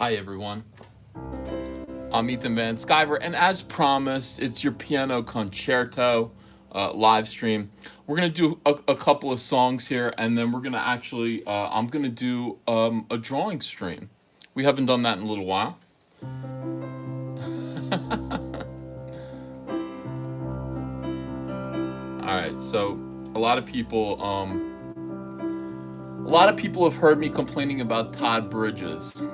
Hi everyone, I'm Ethan Van Sciver, and as promised, it's your piano concerto live stream. We're gonna do a couple of songs here, and then we're gonna actually, I'm gonna do a drawing stream. We haven't done that in a little while. All right, so a lot of people, a lot of people have heard me complaining about Todd Bridges.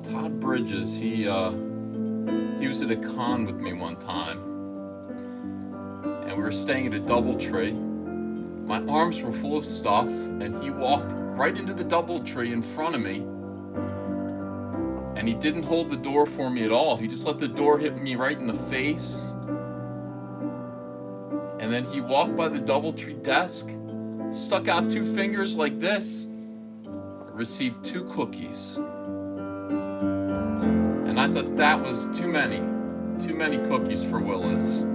Todd Bridges, he was at a con with me one time, and we were staying at a DoubleTree. My arms were full of stuff, and he walked right into the DoubleTree in front of me, and he didn't hold the door for me at all. He just let the door hit me right in the face, and then he walked by the DoubleTree desk, stuck out two fingers like this, received two cookies. And I thought that was too many cookies for Willis.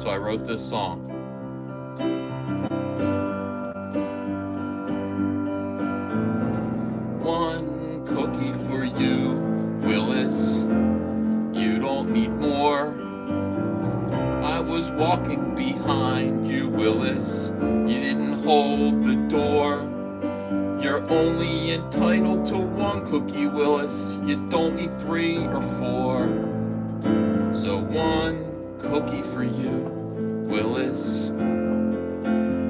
So I wrote this song. One cookie for you, Willis. You don't need more. I was walking behind you, Willis. You didn't hold the door. You're only entitled to one cookie, Willis. You don't need 3 or 4. So one cookie for you, Willis.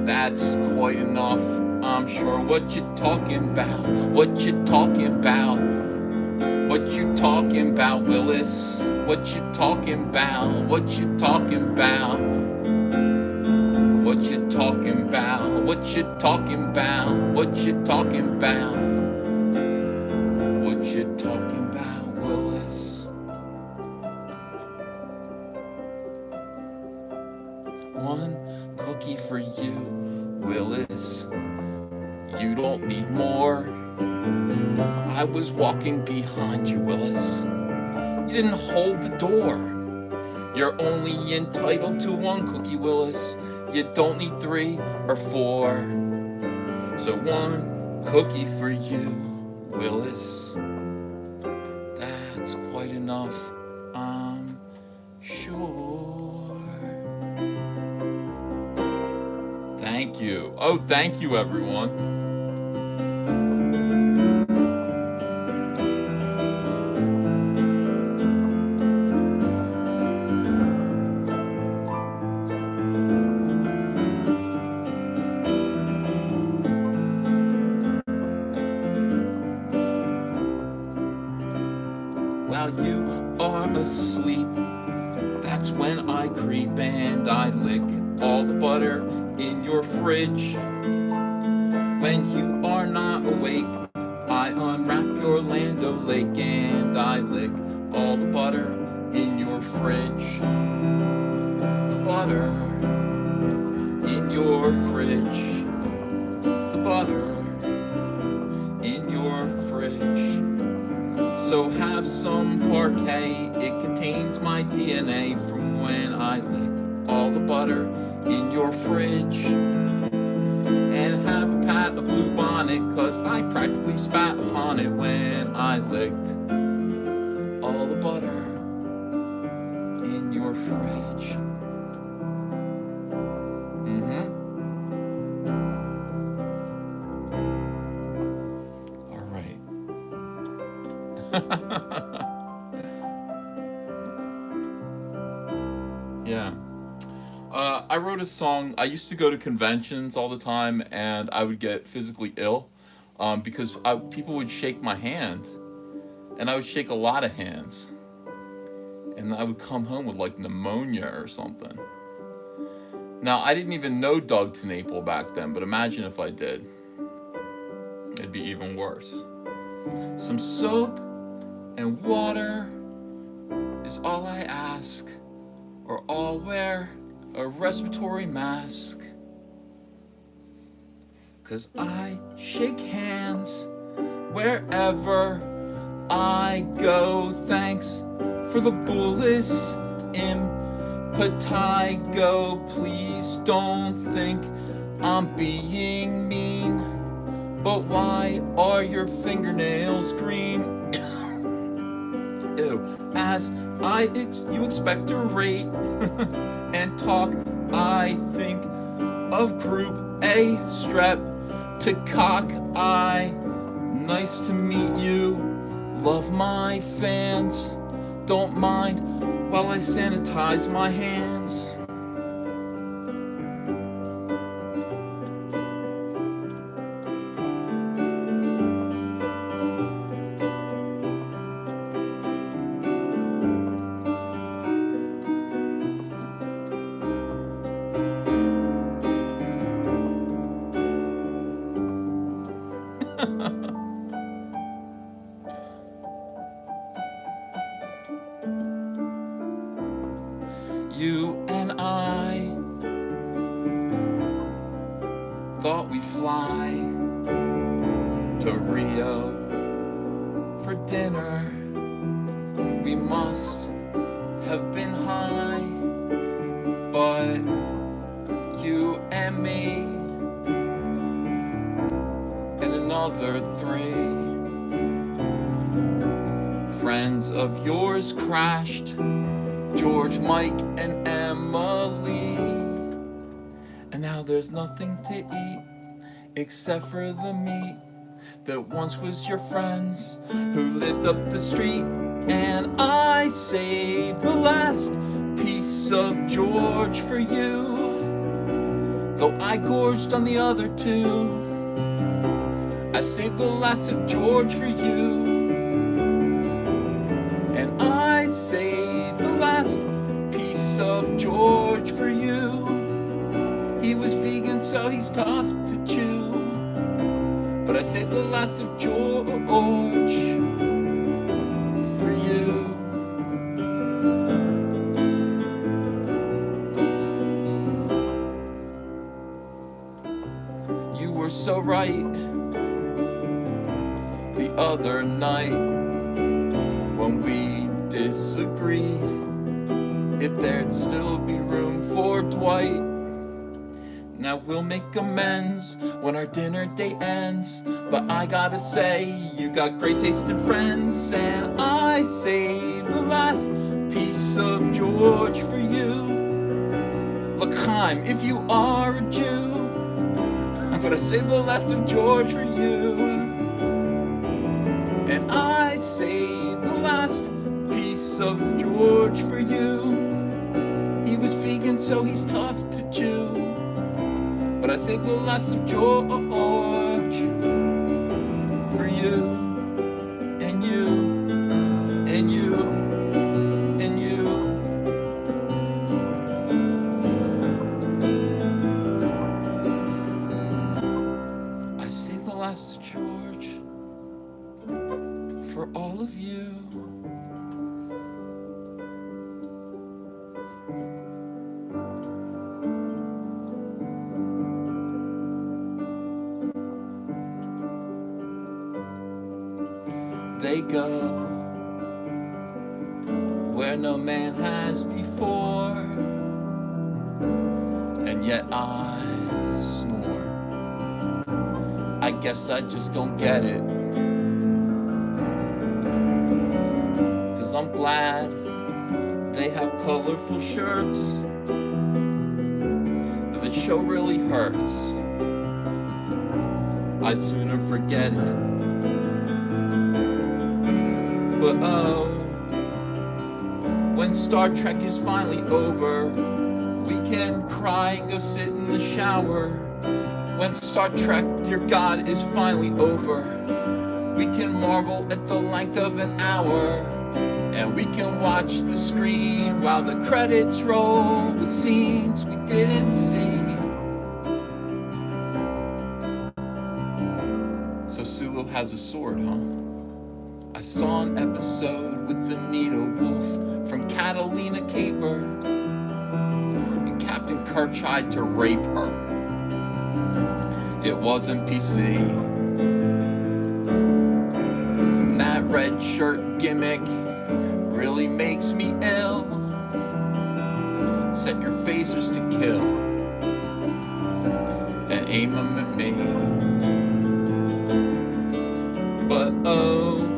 That's quite enough, I'm sure. What you talking about? What you talking about? What you talking about, Willis? What you talking about? What you talking about? What you talking about? What you talking about? What you talking about? What you talking about, Willis? One cookie for you, Willis. You don't need more. I was walking behind you, Willis. You didn't hold the door. You're only entitled to one cookie, Willis. You don't need 3 or 4. So one cookie for you, Willis. That's quite enough, I'm sure. Thank you. Oh, thank you, everyone. While you are asleep, that's when I creep and I lick all the butter in your fridge. When you are not awake, I unwrap your Land O'Lake and I lick all the butter in your fridge. The butter in your fridge. The butter in your fridge. So have some parquet, it contains my DNA from when I licked all the butter in your fridge. And have a pat of Blue Bonnet, cause I practically spat upon it when I licked all the butter in your fridge. All right. Yeah. I wrote a song. I used to go to conventions all the time, and I would get physically ill because people would shake my hand, and I would shake a lot of hands, and I would come home with like pneumonia or something. Now, I didn't even know Doug TenNapel back then, but imagine if I did. It'd be even worse. Some soap and water is all I ask, or I'll wear a respiratory mask. 'Cause I shake hands wherever I go. Thanks for the bullets impetigo. Please don't think I'm being mean, but why are your fingernails green? Ew. As you expect to rate and talk, I think of Group A strep to cock eye. Nice to meet you. Love my fans. Don't mind while I sanitize my hands. You and I thought we'd fly to Rio for dinner. We must have been high, but you and me and another 3 friends of yours crashed, George, Mike, and Emily. And now there's nothing to eat except for the meat that once was your friends who lived up the street. And I saved the last piece of George for you, though I gorged on the other 2. I saved the last of George for you, and I saved the last piece of George for you. He was vegan, so he's tough to chew, but I saved the last of George for you. You were so right the other night when we disagreed if there'd still be room for Dwight. Now we'll make amends when our dinner date ends, but I gotta say, you got great taste in friends, and I saved the last piece of George for you. Look, Chaim, if you are a Jew, but I saved the last of George for you, and I saved the last piece of George for you. He was vegan, so he's tough to chew, but I saved the last of George for you, and you, and you, and you. I saved the last of George for all of you. They go where no man has before, and yet I snore. I guess I just don't get it, 'cause I'm glad they have colorful shirts, but the show really hurts. I'd sooner forget it. But oh, when Star Trek is finally over, we can cry and go sit in the shower. When Star Trek, dear God, is finally over, we can marvel at the length of an hour, and we can watch the screen while the credits roll with scenes we didn't see. So Sulu has a sword, huh? I saw an episode with Anita Wolf from Catalina Caper, and Captain Kirk tried to rape her. It wasn't PC. And that red shirt gimmick really makes me ill. Set your phasers to kill, aim 'em at me. But oh,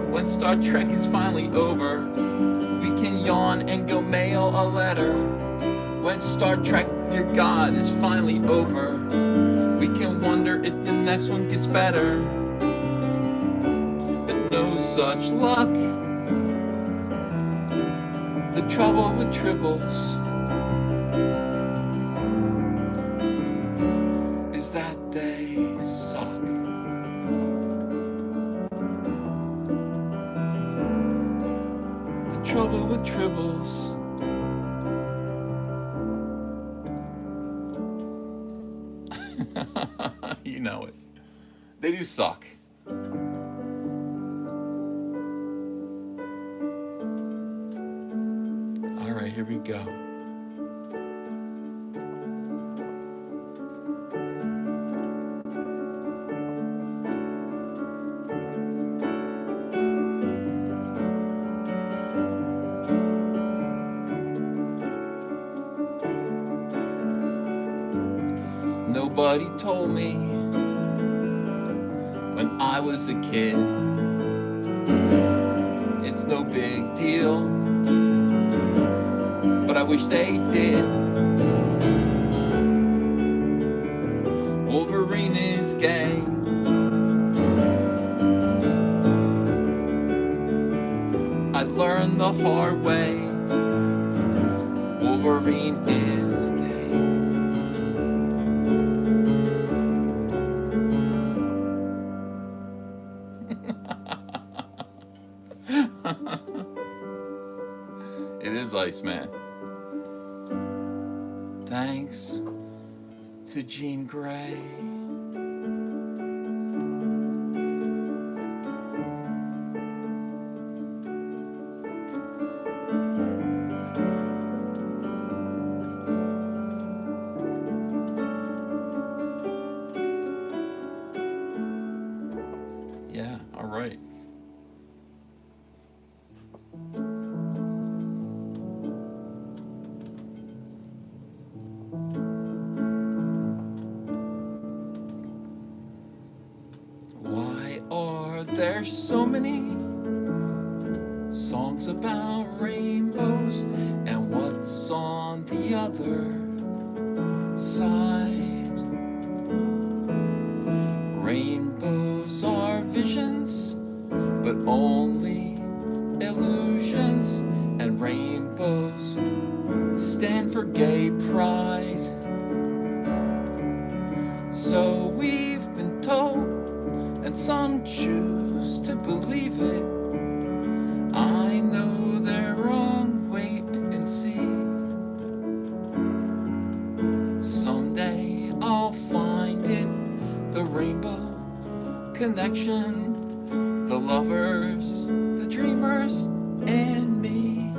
when Star Trek is finally over, we can yawn and go mail a letter. When Star Trek, dear God, is finally over, we can wonder if the next one gets better. But no such luck. The trouble with tribbles is that they suck. The trouble with tribbles you know it. They do suck. Alright, here we go. Nobody told me when I was a kid it's no big deal, but I wish they did. Wolverine is gay. I learned the hard way. Wolverine is gay. It is Iceman. Thanks to Jean Grey. Yeah, all right. There's so many songs about rainbows, and what's on the other side? Rainbows are visions, but only illusions, and rainbows stand for gay pride. So we've been told, and some choose to believe it. I know they're wrong, wait and see. Someday I'll find it, the rainbow connection, the lovers, the dreamers, and me.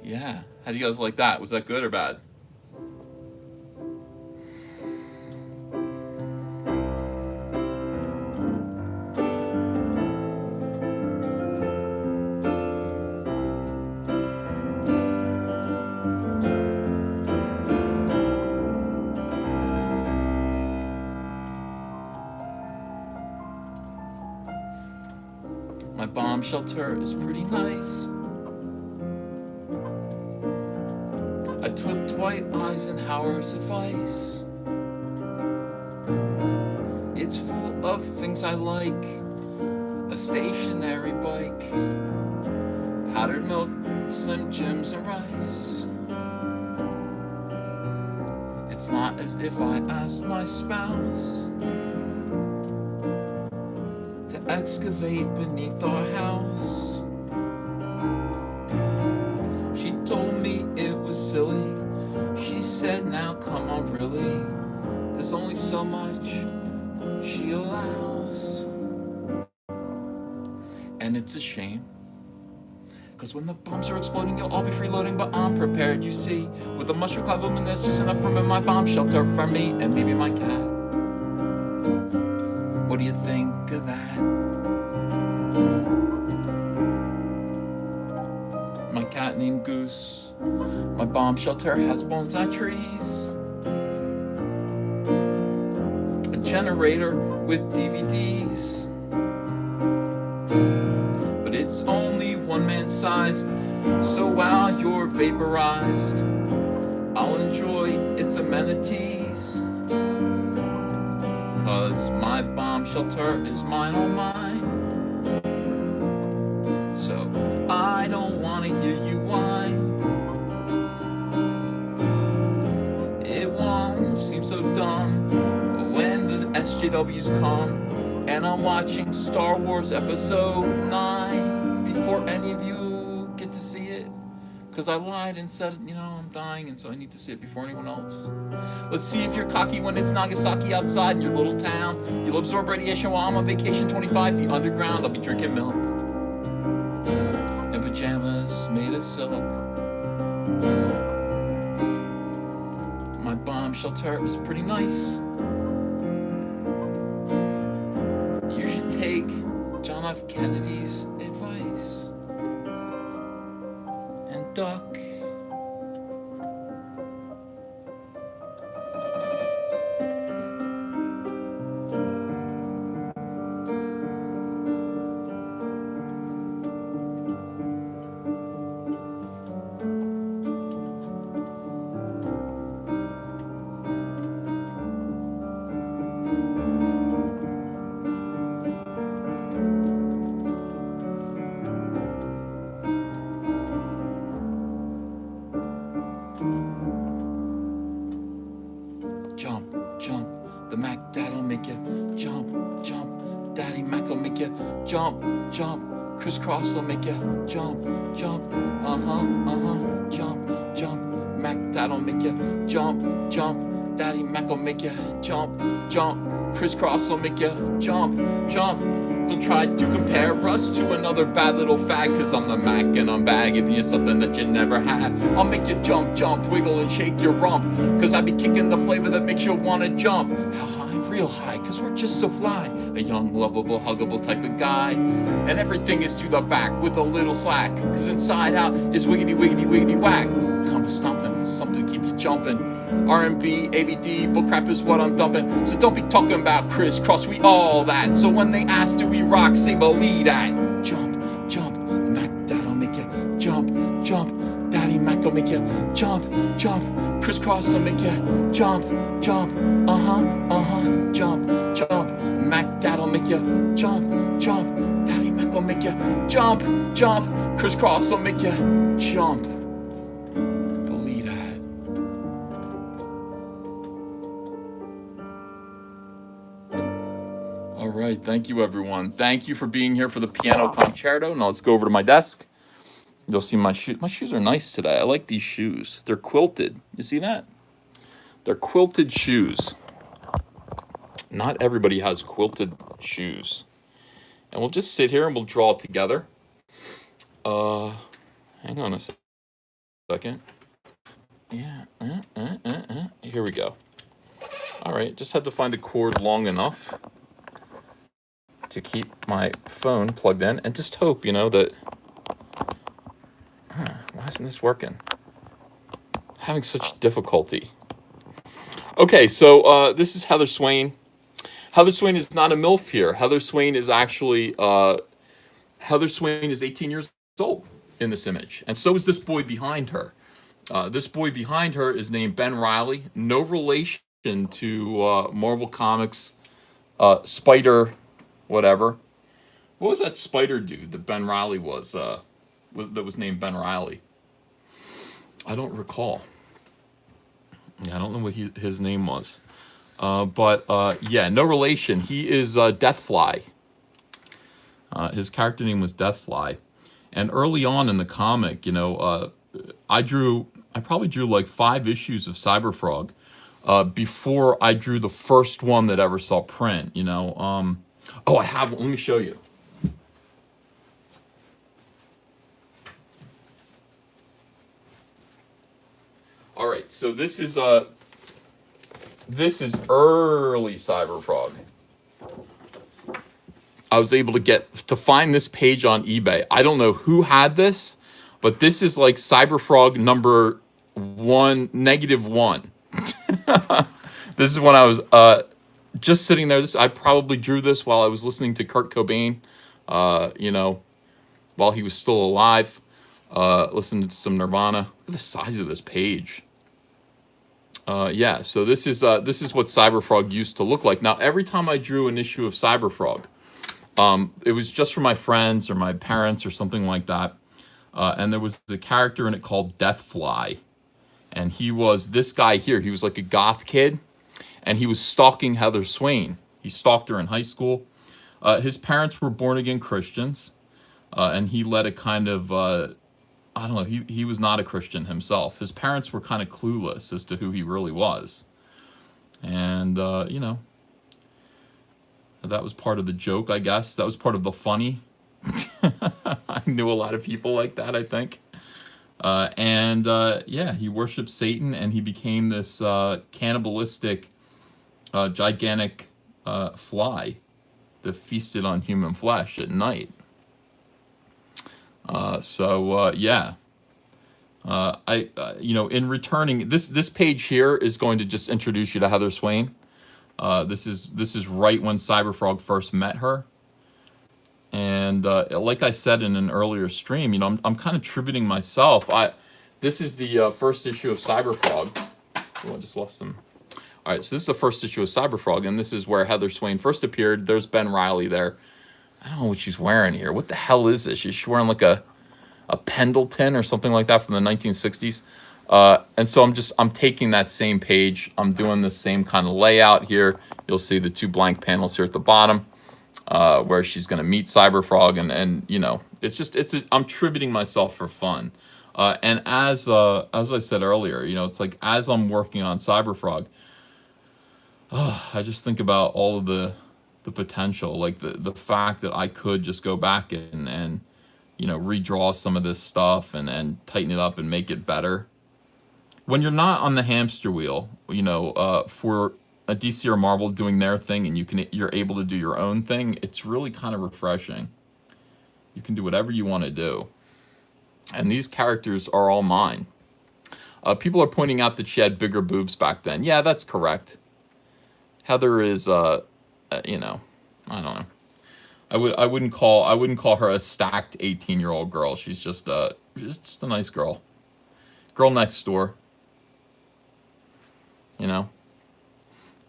Yeah, how do you guys like that? Was that good or bad? My bomb shelter is pretty nice. I took Dwight Eisenhower's advice. It's full of things I like. A stationary bike, powdered milk, Slim Jims and rice. It's not as if I asked my spouse to excavate beneath our house. She told me it was silly. She said, now come on, really. There's only so much she allows. And it's a shame, 'cause when the bombs are exploding, you'll all be freeloading, but I'm prepared, you see. With a mushroom cloud looming, that's just enough room in my bomb shelter for me and maybe my cat. What do you think of that? My cat named Goose. My bomb shelter has bonsai trees. A generator with DVDs. But it's only one man's size, so while you're vaporized, I'll enjoy its amenities. 'Cause my bomb shelter is mine, all mine. So I don't wanna hear you whine. It won't seem so dumb when the SJWs come and I'm watching Star Wars Episode 9 before any of you get to see it. Because I lied and said, I'm dying, and so I need to see it before anyone else. Let's see if you're cocky when it's Nagasaki outside in your little town. You'll absorb radiation while I'm on vacation 25 feet underground. I'll be drinking milk and pajamas made of silk. My bomb shelter is pretty nice. You should take John F. Kennedy's advice and duck. Jump, jump, the Mac Dad'll make you jump, jump. Daddy Mac will make you jump, jump. Crisscross'll make you jump, jump. Jump, jump. Mac Dad'll make you jump, jump. Daddy Mac will make you jump, jump. Crisscross'll make you jump, jump. Don't try to compare us to another bad little fag, 'cause I'm the Mac and I'm bad, giving you something that you never had. I'll make you jump, jump, wiggle and shake your rump, 'cause I be kicking the flavor that makes you wanna jump. How high? Real high, 'cause we're just so fly. A young, lovable, huggable type of guy. And everything is to the back with a little slack, 'cause inside out is wiggity, wiggity, wiggity whack. Come and stomp them, something to keep you jumping. R&B, ABD, bullcrap is what I'm dumping. So don't be talking about crisscross, we all that. So when they ask, do we rock, say believe that. Jump, jump, the Mac Dad'll make you jump, jump. Daddy Mac will make you jump, jump. Crisscross will make you jump, jump. Jump, jump. Mac Dad'll make you jump, jump. Daddy Mac will make you jump, jump. Crisscross will make you jump. Believe that. All right, thank you, everyone. Thank you for being here for the piano concerto. Now let's go over to my desk. You'll see my shoes. My shoes are nice today. I like these shoes. They're quilted. You see that? They're quilted shoes. Not everybody has quilted shoes. And we'll just sit here and we'll draw it together. Hang on a second. Yeah. Here we go. All right. Just had to find a cord long enough to keep my phone plugged in and just hope, that... Why isn't this working? Having such difficulty. Okay, so this is Heather Swain. Heather Swain is not a MILF here. Heather Swain is actually, Heather Swain is 18 years old in this image. And so is this boy behind her. This boy behind her is named Ben Reilly. No relation to Marvel Comics, Spider, whatever. What was that Spider dude that Ben Reilly was that was named Ben Reilly? I don't recall. Yeah, I don't know what his name was. But yeah, no relation. He is Deathfly. His character name was Deathfly. And early on in the comic, I probably drew like 5 issues of Cyberfrog before I drew the first one that ever saw print, Oh, I have one. Let me show you. All right, so this is early Cyberfrog. I was able to get to find this page on eBay. I don't know who had this, but this is like Cyberfrog number one, -1. This is when I was just sitting there. This I probably drew this while I was listening to Kurt Cobain, you know, while he was still alive. Listening to some Nirvana. Look at the size of this page. Yeah, so this is what Cyberfrog used to look like. Now, every time I drew an issue of Cyberfrog, it was just for my friends or my parents or something like that. And there was a character in it called Deathfly, and he was this guy here. He was like a goth kid, and he was stalking Heather Swain. He stalked her in high school. His parents were born again Christians, and he led a kind of I don't know. He was not a Christian himself. His parents were kind of clueless as to who he really was, and you know, that was part of the joke, I guess. That was part of the funny. I knew a lot of people like that, I think. And yeah, he worshipped Satan, and he became this cannibalistic, gigantic fly that feasted on human flesh at night. Yeah, you know, in returning this page here is going to just introduce you to Heather Swain. This is right when Cyberfrog first met her, and like I said in an earlier stream, you know, I'm kind of tributing myself. This is the first issue of Cyberfrog. Oh, I just lost some. All right, so this is the first issue of Cyberfrog, and this is where Heather Swain first appeared. There's Ben Reilly there. I don't know what she's wearing here. What the hell is this? She's wearing like a Pendleton or something like that from the 1960s. And so I'm taking that same page. I'm doing the same kind of layout here. You'll see the two blank panels here at the bottom, where she's going to meet Cyberfrog, and you know, I'm tributing myself for fun. And as I said earlier, you know, it's like as I'm working on Cyberfrog, I just think about all of the potential, like the fact that I could just go back and you know, redraw some of this stuff and tighten it up and make it better. When you're not on the hamster wheel, you know, for a DC or Marvel doing their thing, and you're able to do your own thing, it's really kind of refreshing. You can do whatever you want to do, and these characters are all mine. People are pointing out that she had bigger boobs back then. Yeah, that's correct. Heather is, you know, I don't know. I wouldn't call her a stacked 18-year-old girl. She's just a nice girl. Girl next door. You know.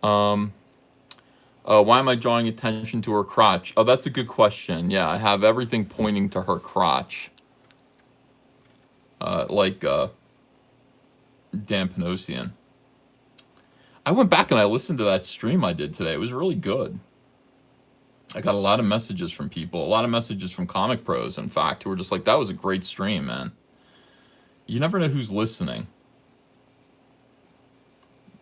Why am I drawing attention to her crotch? Oh, that's a good question. Yeah, I have everything pointing to her crotch. Like Dan Panosian. I went back and I listened to that stream I did today. It was really good. I got a lot of messages from people, a lot of messages from comic pros, in fact, who were just like, that was a great stream, man. You never know who's listening.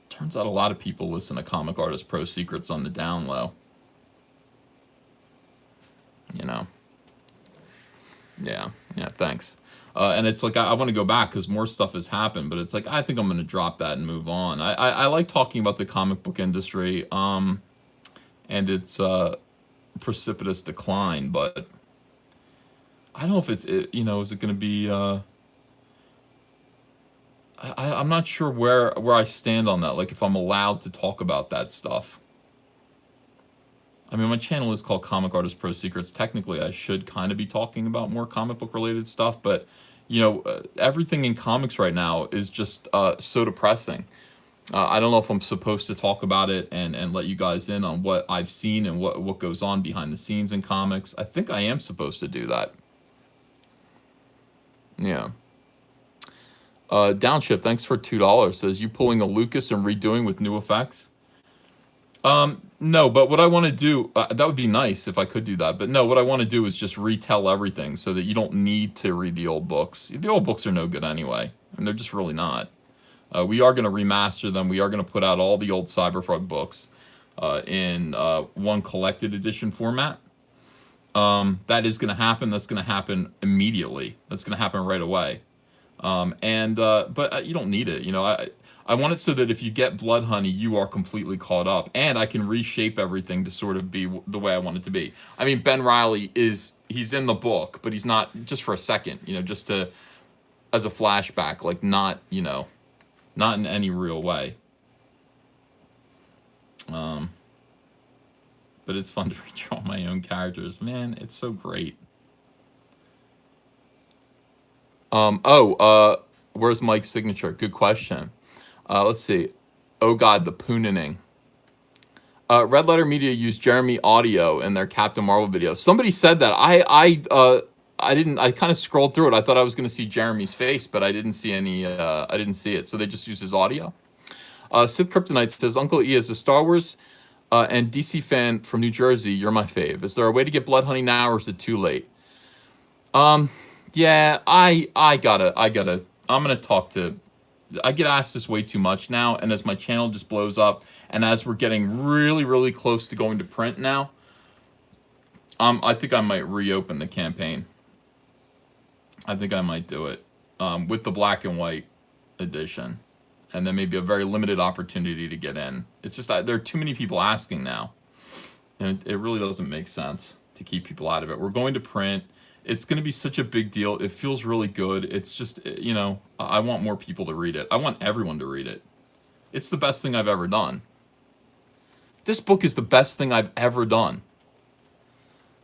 Turns out a lot of people listen to Comic Artist Pro Secrets on the down low. You know. Yeah, thanks. And it's like, I want to go back because more stuff has happened, but it's like, I think I'm going to drop that and move on. I like talking about the comic book industry, and its precipitous decline, but I don't know if you know, is it going to be I'm not sure where I stand on that, like if I'm allowed to talk about that stuff. I mean, my channel is called Comic Artist Pro Secrets. Technically, I should kind of be talking about more comic book related stuff, but you know, everything in comics right now is just so depressing. I don't know if I'm supposed to talk about it and let you guys in on what I've seen and what goes on behind the scenes in comics. I think I am supposed to do that. Yeah. Downshift, thanks for $2. Says, you pulling a Lucas and redoing with new effects? No, but what I want to do, that would be nice if I could do that. But no, what I want to do is just retell everything so that you don't need to read the old books. The old books are no good anyway, and they're just really not. We are going to remaster them. We are going to put out all the old Cyberfrog books in one collected edition format. That is going to happen. That's going to happen immediately. That's going to happen right away. But you don't need it. I want it so that if you get Blood Honey, you are completely caught up, and I can reshape everything to sort of be the way I want it to be. I mean, Ben Riley he's in the book, but he's not just for a second. Just to as a flashback, like not in any real way. But it's fun to redraw my own characters. Man, it's so great. Where's Mike's signature? Good question. Let's see. Oh God, the pooning. Red Letter Media used Jeremy audio in their Captain Marvel video. Somebody said that. I didn't. I kind of scrolled through it. I thought I was going to see Jeremy's face, but I didn't see any. I didn't see it. So they just used his audio. Sith Kryptonite says, Uncle E is a Star Wars and DC fan from New Jersey. You're my fave. Is there a way to get Blood Honey now, or is it too late? Yeah, I'm gonna talk to. I get asked this way too much now, and as my channel just blows up, and as we're getting really, really close to going to print now, I think I might reopen the campaign. I think I might do it with the black and white edition, and then maybe a very limited opportunity to get in. It's just there are too many people asking now, and it really doesn't make sense to keep people out of it. We're going to print. It's going to be such a big deal. It feels really good. It's just, I want more people to read it. I want everyone to read it. It's the best thing I've ever done. This book is the best thing I've ever done.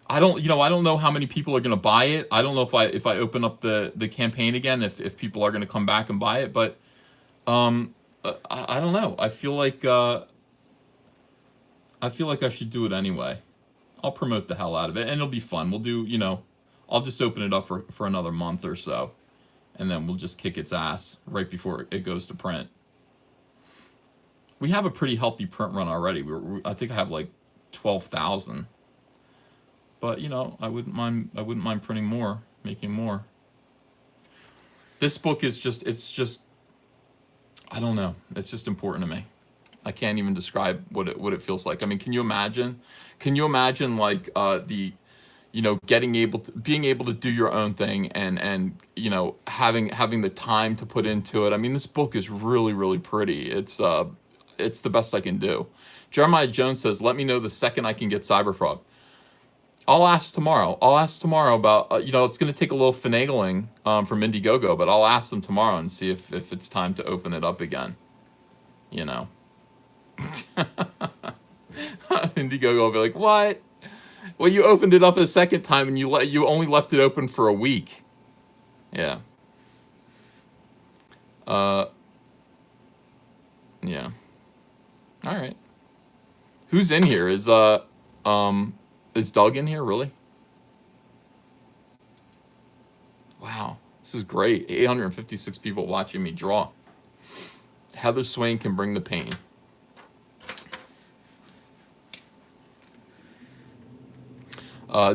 I don't know how many people are going to buy it. I don't know if I open up the campaign again, if people are going to come back and buy it, but I don't know. I feel like I should do it anyway. I'll promote the hell out of it, and it'll be fun. We'll do, I'll just open it up for another month or so, and then we'll just kick its ass right before it goes to print. We have a pretty healthy print run already. I think I have like 12,000. But I wouldn't mind printing more, making more. This book is just I don't know. It's just important to me. I can't even describe what it feels like. I mean, can you imagine? Like being able to do your own thing and having the time to put into it. I mean, this book is really, really pretty. It's the best I can do. Jeremiah Jones says, "Let me know the second I can get Cyberfrog." I'll ask tomorrow. About it's going to take a little finagling from Indiegogo, but I'll ask them tomorrow and see if it's time to open it up again. Indiegogo will be like, "What? Well, you opened it up a second time and you only left it open for a week." Yeah. Yeah. All right. Who's in here? Is Doug in here, really? Wow. This is great. 856 people watching me draw. Heather Swain can bring the pain.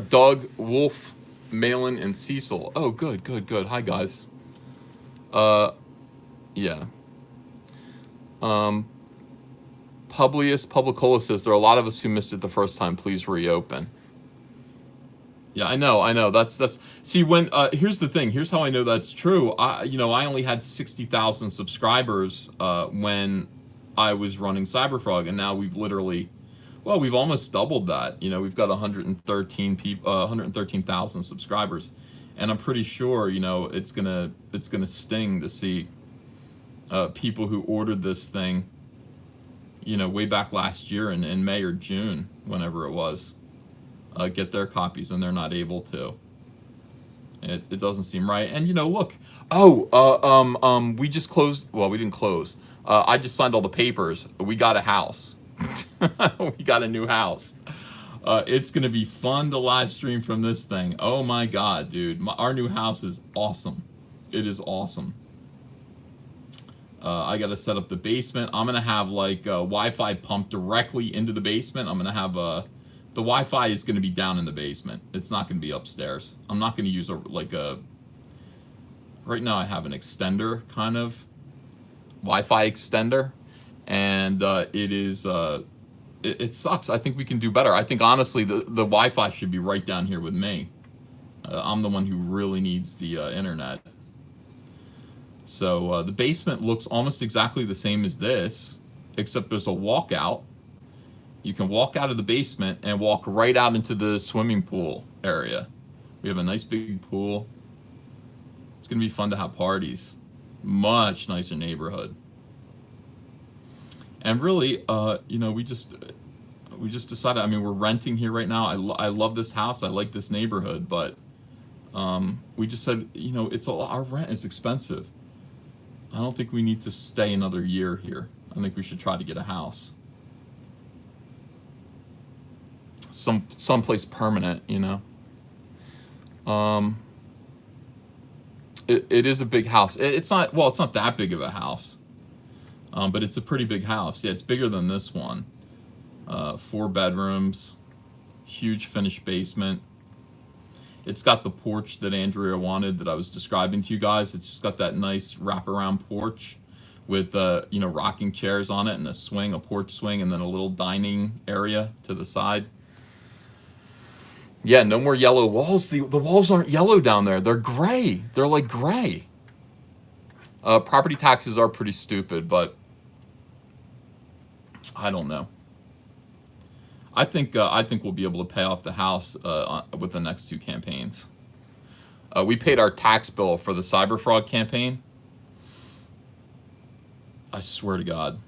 Doug, Wolf, Malin, and Cecil. Oh, good. Hi, guys. Yeah. Publicola says, there are a lot of us who missed it the first time. Please reopen. Yeah, I know. That's see, when here's the thing. Here's how I know that's true. I only had 60,000 subscribers when I was running Cyberfrog, and now we've almost doubled that. We've got 113,000 subscribers, and I'm pretty sure it's gonna sting to see people who ordered this thing way back last year in May or June, whenever it was, get their copies, and they're not able to. It doesn't seem right. And look, we just closed. Well, we didn't close. I just signed all the papers. We got a house. We got a new house. It's gonna be fun to live stream from this thing. Oh my god, dude! Our new house is awesome. It is awesome. I gotta set up the basement. I'm gonna have like Wi-Fi pumped directly into the basement. I'm gonna have the Wi-Fi is gonna be down in the basement. It's not gonna be upstairs. I'm not gonna use right now I have an extender, kind of Wi-Fi extender, and it is it sucks. I think we can do better. I think honestly the Wi-Fi should be right down here with me. I'm the one who really needs the internet. So the basement looks almost exactly the same as this, except there's a walkout. You can walk out of the basement and walk right out into the swimming pool area. We have a nice big pool. It's going to be fun to have parties. Much nicer neighborhood. And really, we just decided. I mean, we're renting here right now. I love this house. I like this neighborhood, but we just said, our rent is expensive. I don't think we need to stay another year here. I think we should try to get a house, someplace permanent. Um, it is a big house. It's not that big of a house, but it's a pretty big house. Yeah, it's bigger than this one. 4 bedrooms, huge finished basement. It's got the porch that Andrea wanted that I was describing to you guys. It's just got that nice wraparound porch with rocking chairs on it and a porch swing, and then a little dining area to the side. Yeah, no more yellow walls. The walls aren't yellow down there. They're gray. They're like gray. Property taxes are pretty stupid, but I don't know. I think we'll be able to pay off the house with the next 2 campaigns. We paid our tax bill for the cyber fraud campaign. I swear to God,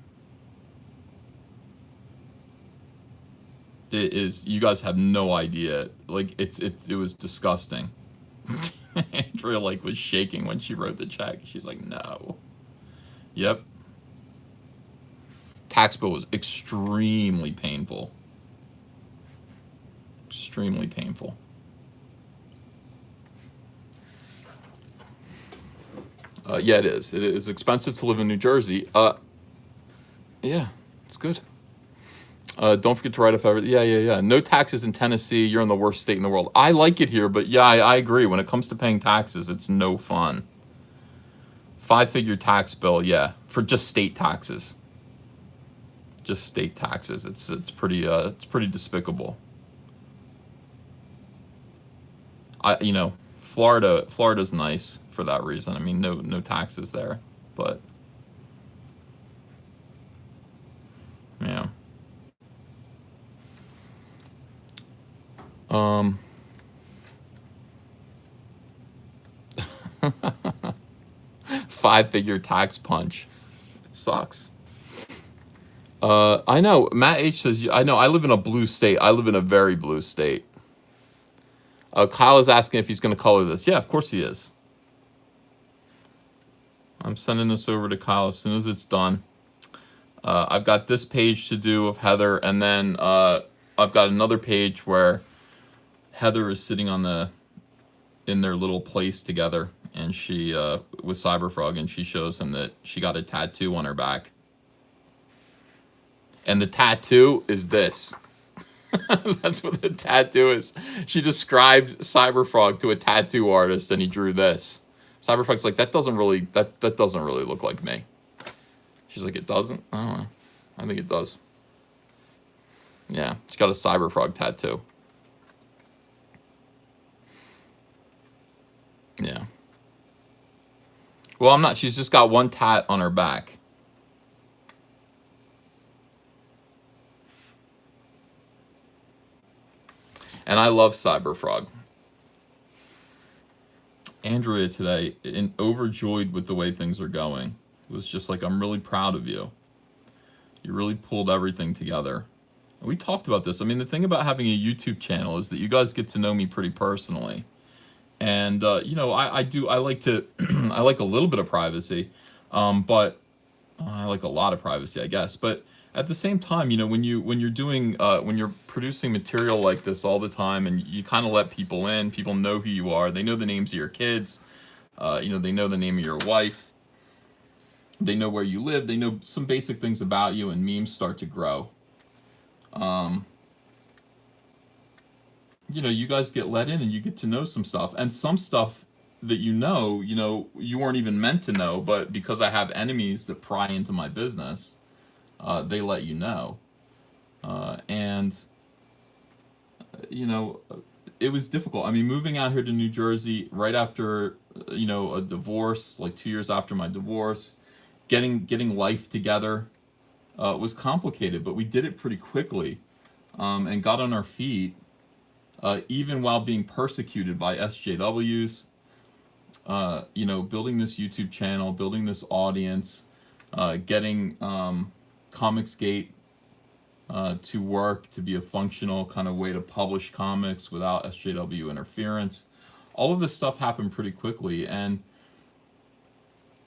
it is. You guys have no idea. Like it was disgusting. Andrea was shaking when she wrote the check. She's like, no. Yep. Tax bill was extremely painful. Extremely painful. Yeah, it is. It is expensive to live in New Jersey. Yeah, it's good. Don't forget to write up everything. Yeah. No taxes in Tennessee. You're in the worst state in the world. I like it here, but yeah, I agree. When it comes to paying taxes, it's no fun. 5-figure tax bill, yeah, for just state taxes. Just state taxes. It's pretty despicable. Florida's nice for that reason. I mean, no taxes there, but yeah. 5-figure tax punch. It sucks. I know. Matt H says, I know. I live in a blue state. I live in a very blue state. Kyle is asking if he's going to color this. Yeah, of course he is. I'm sending this over to Kyle as soon as it's done. I've got this page to do of Heather, and then I've got another page where Heather is sitting in their little place together, and she with Cyberfrog, and she shows him that she got a tattoo on her back, and the tattoo is this. That's what the tattoo is. She described Cyberfrog to a tattoo artist, and he drew this. Cyberfrog's like, that doesn't really look like me. She's like, it doesn't? I don't know. I think it does. Yeah, she's got a Cyberfrog tattoo. Yeah. Well, I'm not. She's just got one tat on her back. And I love Cyberfrog. Andrea today, overjoyed with the way things are going, was just like, I'm really proud of you. You really pulled everything together. And we talked about this. I mean, the thing about having a YouTube channel is that you guys get to know me pretty personally. And, I like I like a little bit of privacy, but I like a lot of privacy, I guess. But at the same time, when you're producing material like this all the time, and you kind of let people in, people know who you are. They know the names of your kids. They know the name of your wife. They know where you live. They know some basic things about you, and memes start to grow. You guys get let in, and you get to know some stuff, and some stuff that you weren't even meant to know, but because I have enemies that pry into my business, they let you know. And it was difficult. I mean, moving out here to New Jersey right after a divorce, like 2 years after my divorce. Getting life together was complicated, but we did it pretty quickly, and got on our feet, even while being persecuted by SJWs. Building this YouTube channel, building this audience, getting Comicsgate to work, to be a functional kind of way to publish comics without SJW interference. All of this stuff happened pretty quickly, and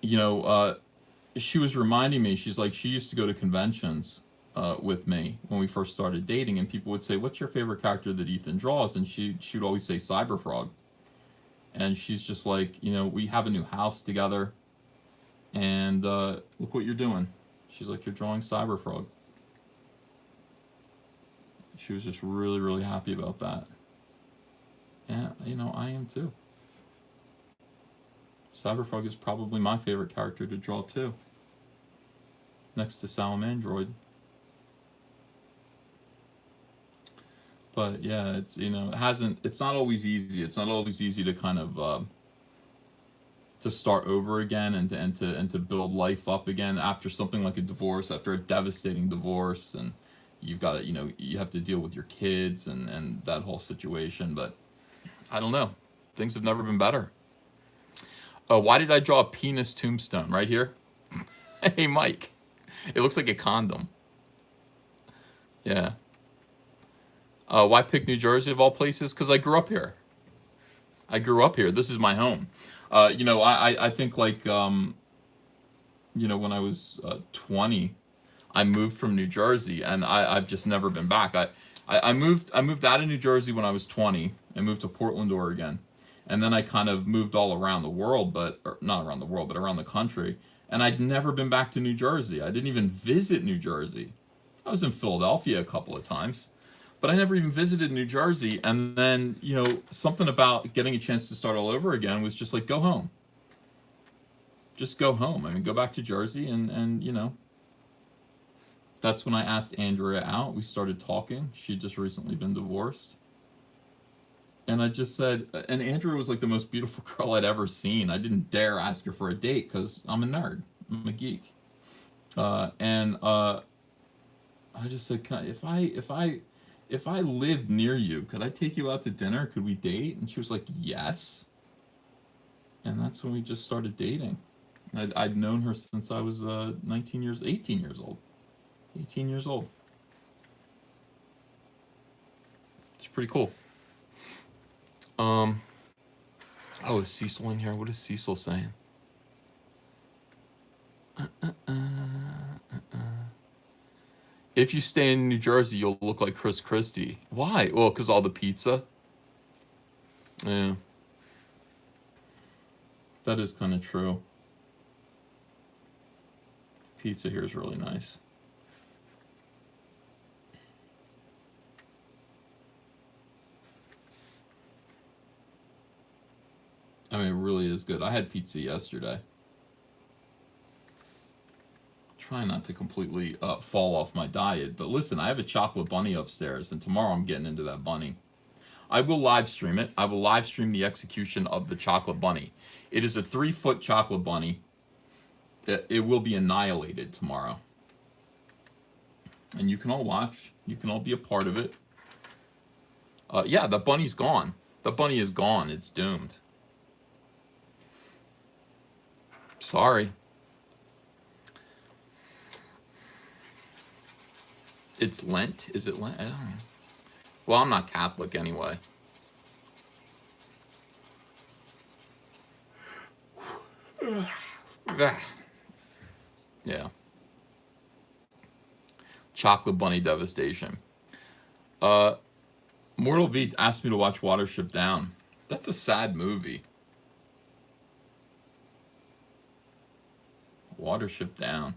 she was reminding me. She's like, she used to go to conventions with me when we first started dating, and people would say, "What's your favorite character that Ethan draws?" And she would always say Cyberfrog. And she's just like, we have a new house together, and look what you're doing. She's like, you're drawing Cyberfrog. She was just really, really happy about that. And, I am too. Cyberfrog is probably my favorite character to draw too, next to Salamandroid. But yeah, it's it's not always easy. It's not always easy to kind of to start over again, and to build life up again after something like a divorce, after a devastating divorce, and you've got to, you have to deal with your kids and that whole situation. But I don't know, things have never been better. Why did I draw a penis tombstone right here? Hey, Mike, it looks like a condom. Yeah. Why pick New Jersey of all places? Because I grew up here. This is my home. I think like, when I was 20, I moved from New Jersey, and I've just never been back. I moved out of New Jersey when I was 20 and moved to Portland, Oregon. And then I kind of moved all around the world, or not around the world, but around the country. And I'd never been back to New Jersey. I didn't even visit New Jersey. I was in Philadelphia a couple of times, but I never even visited New Jersey. And then, something about getting a chance to start all over again was just like, go home. Just go home. I mean, go back to Jersey, and that's when I asked Andrea out. We started talking. She'd just recently been divorced. And I just said, and Andrea was like the most beautiful girl I'd ever seen. I didn't dare ask her for a date because I'm a nerd. I'm a geek. I just said, if I lived near you, could I take you out to dinner? Could we date? And she was like, yes. And that's when we just started dating. I'd known her since I was 18 years old. 18 years old. It's pretty cool. Oh, is Cecil in here? What is Cecil saying? If you stay in New Jersey, you'll look like Chris Christie. Why? Well, because all the pizza. Yeah. That is kind of true. Pizza here is really nice. I mean, it really is good. I had pizza yesterday. Try not to completely fall off my diet, but listen, I have a chocolate bunny upstairs, and tomorrow I'm getting into that bunny. I will live stream it. I will live stream the execution of the chocolate bunny. It is a 3-foot chocolate bunny. It will be annihilated tomorrow. And you can all watch. You can all be a part of it. Yeah, the bunny's gone. The bunny is gone. It's doomed. Sorry. It's Lent? Is it Lent? I don't know. Well, I'm not Catholic anyway. Yeah. Chocolate bunny devastation. Mortal V asked me to watch Watership Down. That's a sad movie. Watership Down.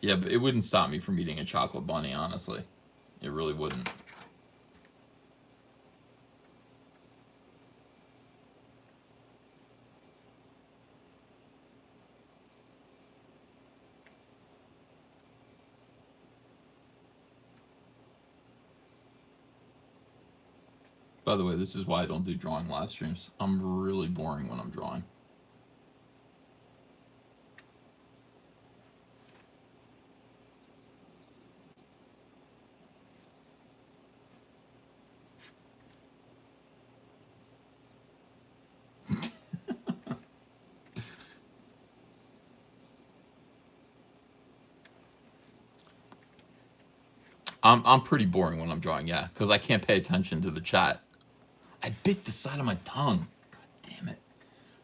Yeah, but it wouldn't stop me from eating a chocolate bunny, honestly. It really wouldn't. By the way, this is why I don't do drawing live streams. I'm really boring when I'm drawing. I'm pretty boring when I'm drawing, yeah, because I can't pay attention to the chat. I bit the side of my tongue. God damn it.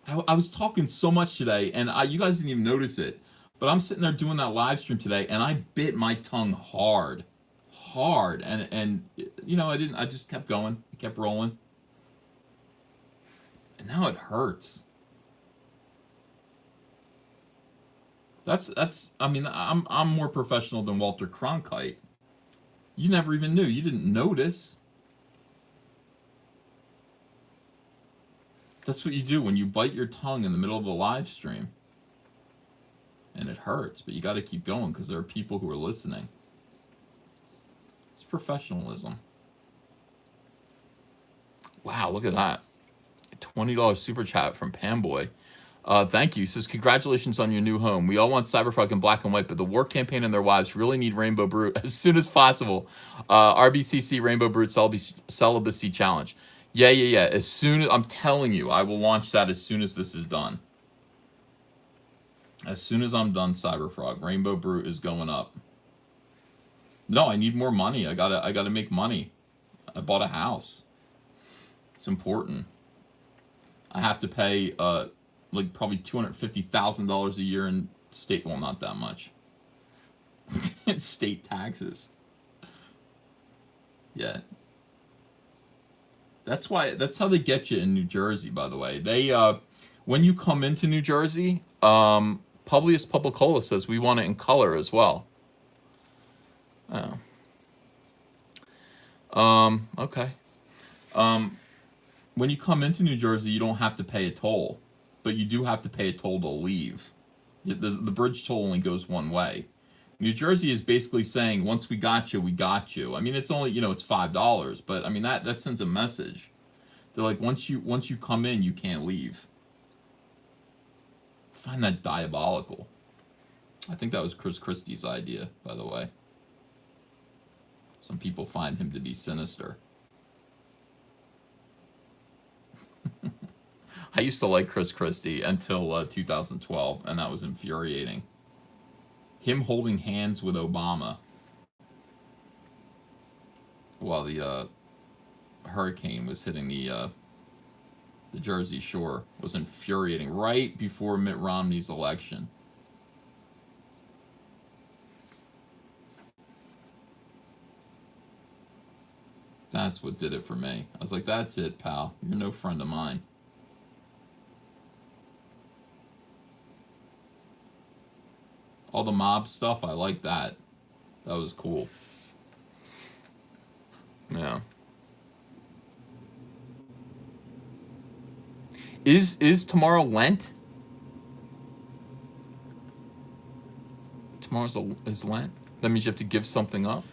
I was talking so much today, and you guys didn't even notice it. But I'm sitting there doing that live stream today, and I bit my tongue hard, hard, and I didn't. I just kept going, I kept rolling, and now it hurts. That's. I mean, I'm more professional than Walter Cronkite. You never even knew. You didn't notice. That's what you do when you bite your tongue in the middle of a live stream. And it hurts, but you got to keep going because there are people who are listening. It's professionalism. Wow, look at that. $20 super chat from Pamboy. Thank you. He says, congratulations on your new home. We all want Cyberfrog in black and white, but the war campaign and their wives really need Rainbow Brute as soon as possible. RBCC Rainbow Brute Celibacy Challenge. Yeah. As soon as, I'm telling you, I will launch that as soon as this is done. As soon as I'm done Cyberfrog, Rainbow Brute is going up. No, I need more money. I gotta make money. I bought a house. It's important. I have to pay like probably $250,000 a year in state. Well, not that much. In state taxes. Yeah. That's how they get you in New Jersey, by the way. They when you come into New Jersey, Publius Publicola says we want it in color as well. Oh. Okay. When you come into New Jersey, you don't have to pay a toll, but you do have to pay a toll to leave. The bridge toll only goes one way. New Jersey is basically saying, once we got you, we got you. I mean, it's only, it's $5, but I mean that sends a message. They're like, once you come in, you can't leave. I find that diabolical. I think that was Chris Christie's idea, by the way. Some people find him to be sinister. I used to like Chris Christie until 2012, and that was infuriating. Him holding hands with Obama while the hurricane was hitting the Jersey Shore was infuriating right before Mitt Romney's election. That's what did it for me. I was like, that's it, pal. You're no friend of mine. All the mob stuff, I like that. That was cool. Yeah. Is tomorrow Lent? Is Lent? That means you have to give something up?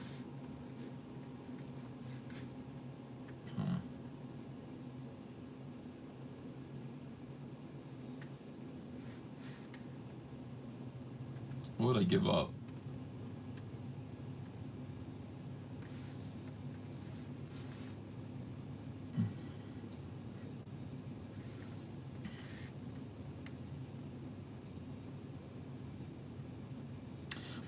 What would I give up?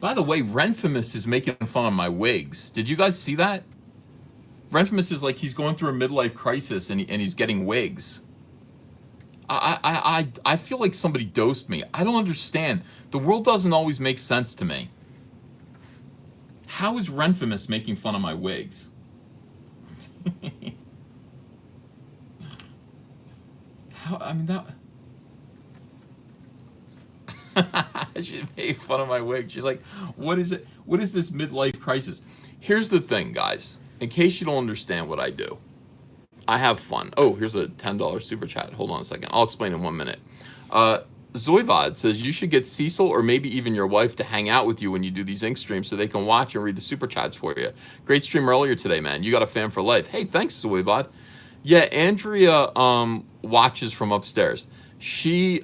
By the way, Renfamous is making fun of my wigs. Did you guys see that? Renfamous is like he's going through a midlife crisis and he's getting wigs. I feel like somebody dosed me. I don't understand. The world doesn't always make sense to me. How is Renfamous making fun of my wigs? I mean, that... She made fun of my wig. She's like, what is it? What is this midlife crisis? Here's the thing, guys. In case you don't understand what I do, I have fun. Oh, here's a $10 super chat. Hold on a second. I'll explain in 1 minute. Zoivod says you should get Cecil or maybe even your wife to hang out with you when you do these ink streams so they can watch and read the super chats for you. Great stream earlier today, man. You got a fan for life. Hey, thanks, Zoivod. Yeah, Andrea watches from upstairs. She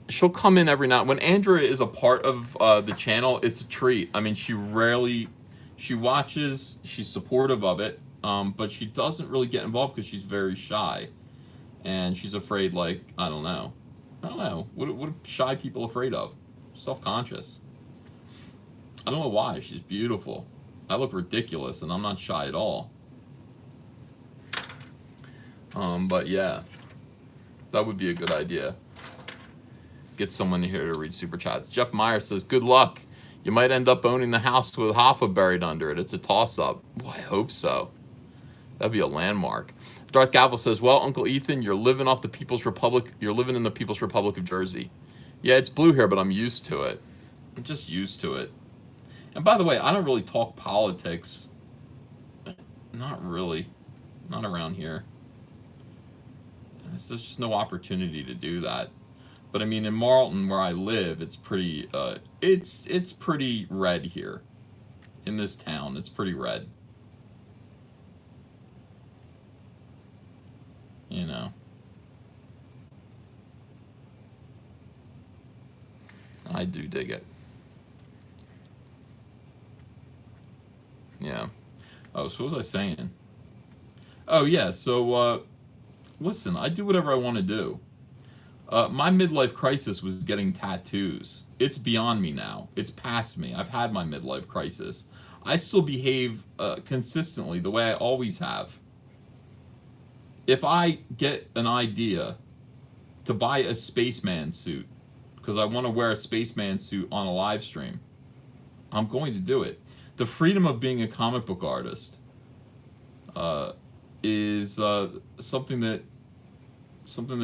she'll come in every now. When Andrea is a part of the channel, it's a treat. I mean, she watches, she's supportive of it, but she doesn't really get involved because she's very shy, and she's afraid. Like, I don't know. What are shy people afraid of? Self conscious. I don't know why. She's beautiful. I look ridiculous, and I'm not shy at all. But yeah, that would be a good idea. Get someone here to read super chats. Jeff Meyer says, "Good luck. You might end up owning the house with Hoffa buried under it. It's a toss-up." Well, I hope so. That'd be a landmark. Darth Gavel says, "Well, Uncle Ethan, you're living off the People's Republic. You're living in the People's Republic of Jersey. Yeah, it's blue here, but I'm used to it. I'm just used to it. And by the way, I don't really talk politics. Not really. Not around here. There's just no opportunity to do that. But I mean, in Marlton, where I live, it's pretty. It's pretty red here. In this town, it's pretty red. You know. I do dig it. Yeah. Oh, so what was I saying? Oh yeah. So listen, I do whatever I want to do. My midlife crisis was getting tattoos. It's beyond me now. It's past me. I've had my midlife crisis. I still behave consistently the way I always have. If I get an idea to buy a spaceman suit because I want to wear a spaceman suit on a live stream, I'm going to do it. The freedom of being a comic book artist uh, is something that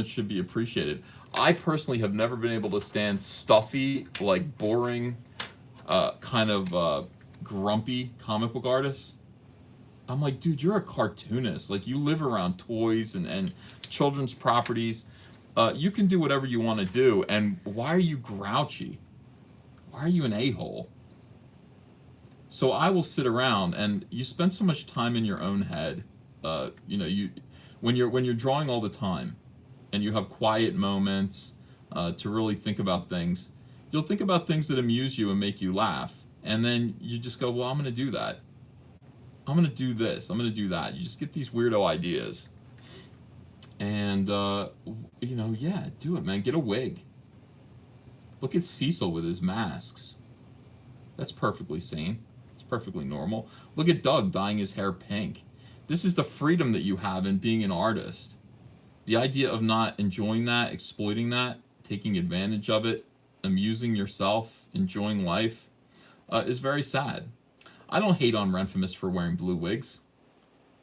should be appreciated. I personally have never been able to stand stuffy, like boring, kind of grumpy comic book artists. I'm like, dude, you're a cartoonist. Like, you live around toys and children's properties. You can do whatever you want to do. And why are you grouchy? Why are you an a-hole? So I will sit around, and you spend so much time in your own head. You when you're drawing all the time, and you have quiet moments to really think about things. You'll think about things that amuse you and make you laugh, and then you just go, "Well, I'm going to do that. I'm going to do this. I'm going to do that." You just get these weirdo ideas, and yeah, do it, man. Get a wig. Look at Cecil with his masks. That's perfectly sane. It's perfectly normal. Look at Doug dyeing his hair pink. This is the freedom that you have in being an artist. The idea of not enjoying that, exploiting that, taking advantage of it, amusing yourself, enjoying life, is very sad. I don't hate on Renfamous for wearing blue wigs,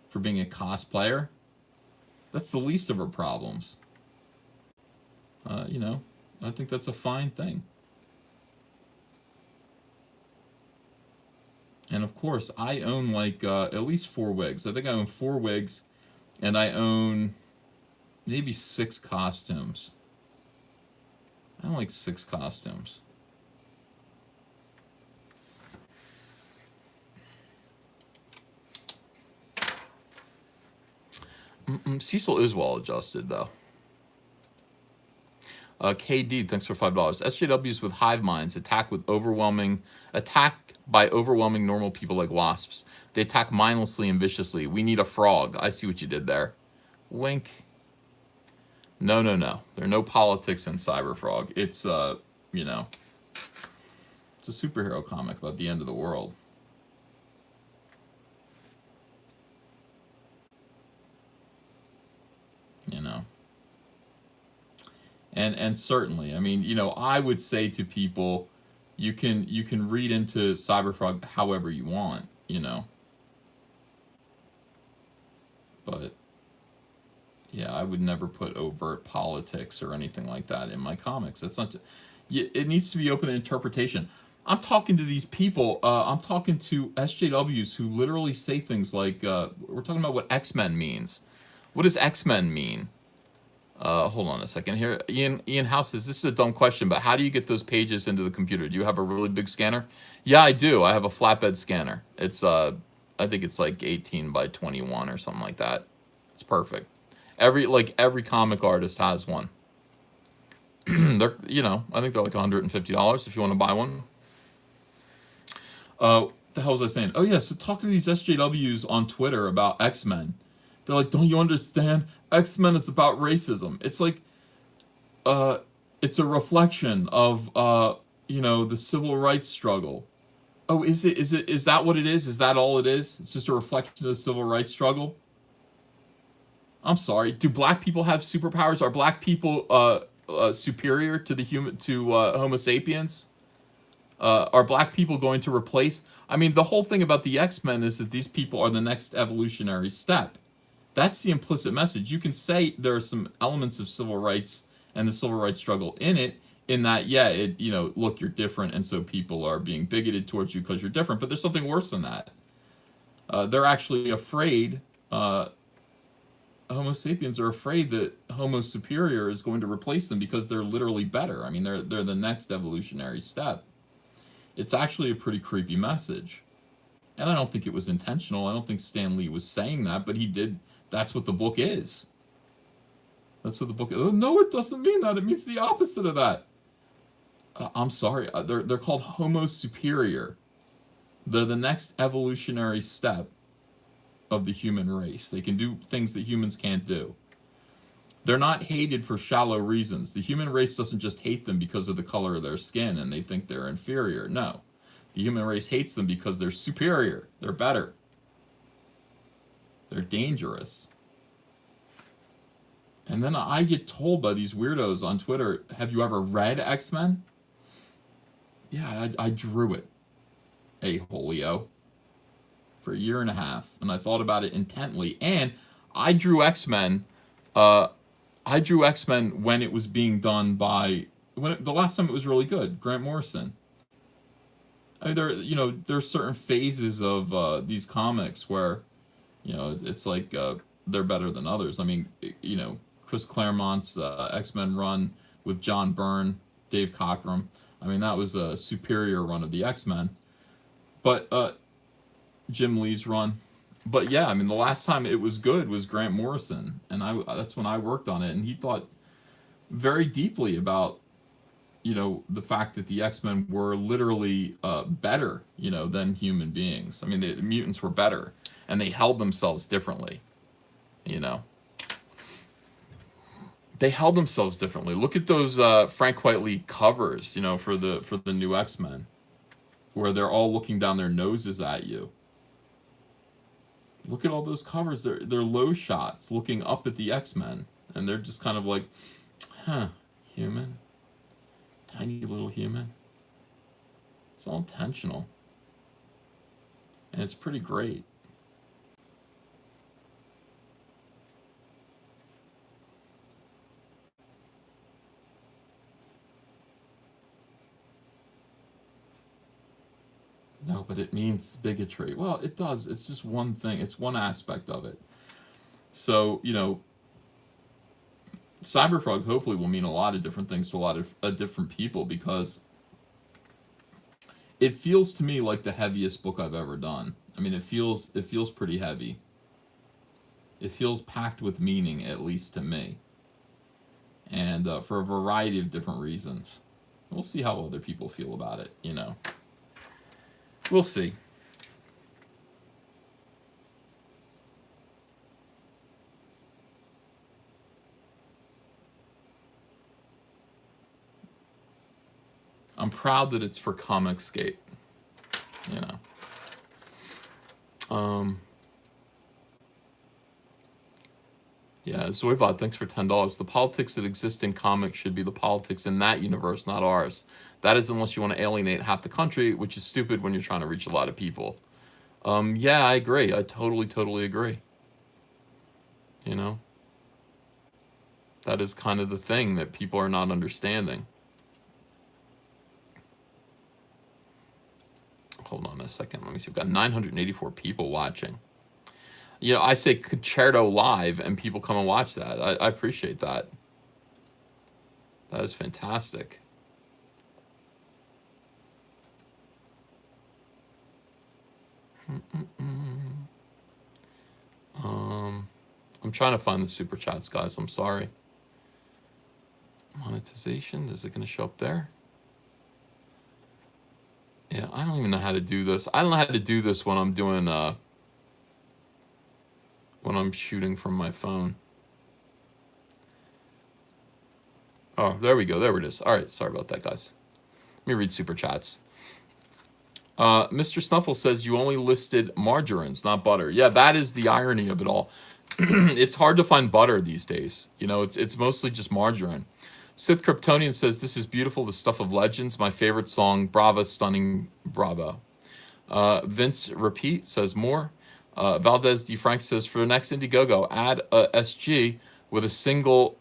for being a cosplayer. That's the least of her problems. You know, I think that's a fine thing. And of course, I own like at least 4 wigs. I think I own 4 wigs, and I own maybe 6 costumes. I own like 6 costumes. Cecil is well adjusted though. KD, thanks for $5. SJWs with hive minds attack by overwhelming normal people like wasps. They attack mindlessly and viciously. We need a frog. I see what you did there. Wink. No, no, no. There are no politics in Cyberfrog. It's it's a superhero comic about the end of the world. You know. And certainly, I mean, I would say to people, you can read into Cyberfrog however you want. But yeah, I would never put overt politics or anything like that in my comics. That's not. It needs to be open to interpretation. I'm talking to these people. I'm talking to SJWs who literally say things like, "We're talking about what X-Men means. What does X-Men mean?" Hold on a second here. Ian House says, "This is a dumb question, but how do you get those pages into the computer? Do you have a really big scanner?" Yeah, I do. I have a flatbed scanner. It's I think it's like 18 by 21 or something like that. It's perfect. Every comic artist has one. They're, I think they're like $150 if you want to buy one. The hell was I saying? Oh yeah, so talking to these SJWs on Twitter about X-Men, they're like, "Don't you understand? X-Men is about racism." It's like, uh, it's a reflection of the civil rights struggle. Oh, is it? Is that what it is? Is that all it is? It's just a reflection of the civil rights struggle. I'm sorry. Do black people have superpowers? Are black people superior to the human to Homo sapiens? Are black people going to replace? I mean, the whole thing about the X-Men is that these people are the next evolutionary step. That's the implicit message. You can say there are some elements of civil rights and the civil rights struggle in it, in that, yeah, look, you're different, and so people are being bigoted towards you because you're different. But there's something worse than that. They're actually afraid. Homo sapiens are afraid that Homo superior is going to replace them because they're literally better. I mean, they're the next evolutionary step. It's actually a pretty creepy message. And I don't think it was intentional. I don't think Stan Lee was saying that, but he did. That's what the book is. That's what the book is. Oh, no, it doesn't mean that. It means the opposite of that. I'm sorry. They're called Homo superior. They're the next evolutionary step of the human race. They can do things that humans can't do. They're not hated for shallow reasons. The human race doesn't just hate them because of the color of their skin and they think they're inferior. No. The human race hates them because they're superior. They're better. They're dangerous. And then I get told by these weirdos on Twitter, have you ever read X-Men? Yeah, I drew it, a-holio, for a year and a half. And I thought about it intently. And I drew X-Men when it was being done by the last time it was really good, Grant Morrison. I mean, there's certain phases of these comics where, it's like they're better than others. I mean, Chris Claremont's X-Men run with John Byrne, Dave Cockrum. I mean, that was a superior run of the X-Men. But Jim Lee's run. But yeah, I mean, the last time it was good was Grant Morrison, and that's when I worked on it, and he thought very deeply about the fact that the X-Men were literally better than human beings. I mean, the mutants were better, and they held themselves differently. They held themselves differently. Look at those Frank Whiteley covers, for the new X-Men, where they're all looking down their noses at you. Look at all those covers. They're low shots looking up at the X-Men, and they're just kind of like, huh, human, tiny little human. It's all intentional, and it's pretty great. No, but it means bigotry. Well, it does. It's just one thing. It's one aspect of it. So, Cyberfrog hopefully will mean a lot of different things to a lot of different people, because it feels to me like the heaviest book I've ever done. I mean, it feels pretty heavy. It feels packed with meaning, at least to me, and for a variety of different reasons. We'll see how other people feel about it. We'll see. I'm proud that it's for Comicsgate. You know. Yeah, Zoivod, thanks for $10. The politics that exist in comics should be the politics in that universe, not ours. That is, unless you want to alienate half the country, which is stupid when you're trying to reach a lot of people. Yeah, I agree. I totally, totally agree. You know? That is kind of the thing that people are not understanding. Hold on a second. Let me see. We've got 984 people watching. I say Concerto live, and people come and watch that. I appreciate that. That is fantastic. I'm I'm trying to find the super chats, guys. I'm sorry. Monetization, is it going to show up there? Yeah, I don't even know how to do this. I don't know how to do this when I'm doing, when I'm shooting from my phone. Oh, there we go. There it is. All right, sorry about that, guys. Let me read super chats. Mr. Snuffle says you only listed margarines, not butter. Yeah, that is the irony of it all. It's hard to find butter these days. You know, it's mostly just margarine. Sith Kryptonian says this is beautiful, the stuff of legends. My favorite song, Brava, stunning, bravo. Vince Repeat says more. Valdez D. Frank says for the next Indiegogo, add a SG with a single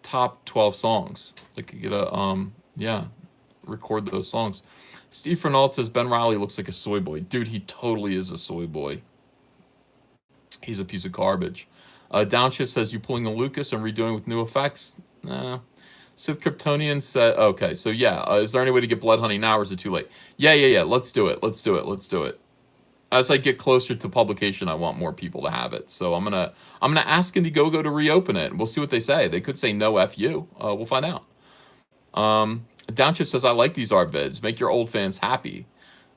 top 12 songs. They could get a record those songs. Steve Fernald says Ben Riley looks like a soy boy. Dude, he totally is a soy boy. He's a piece of garbage. Downshift says you pulling a Lucas and redoing with new effects? Nah. Sith Kryptonian said, okay, so yeah, is there any way to get Blood Honey now, or is it too late? Yeah, let's do it. As I get closer to publication, I want more people to have it. So I'm gonna ask Indiegogo to reopen it, and we'll see what they say. They could say no F you. We'll find out. Downshift says, I like these art vids. Make your old fans happy.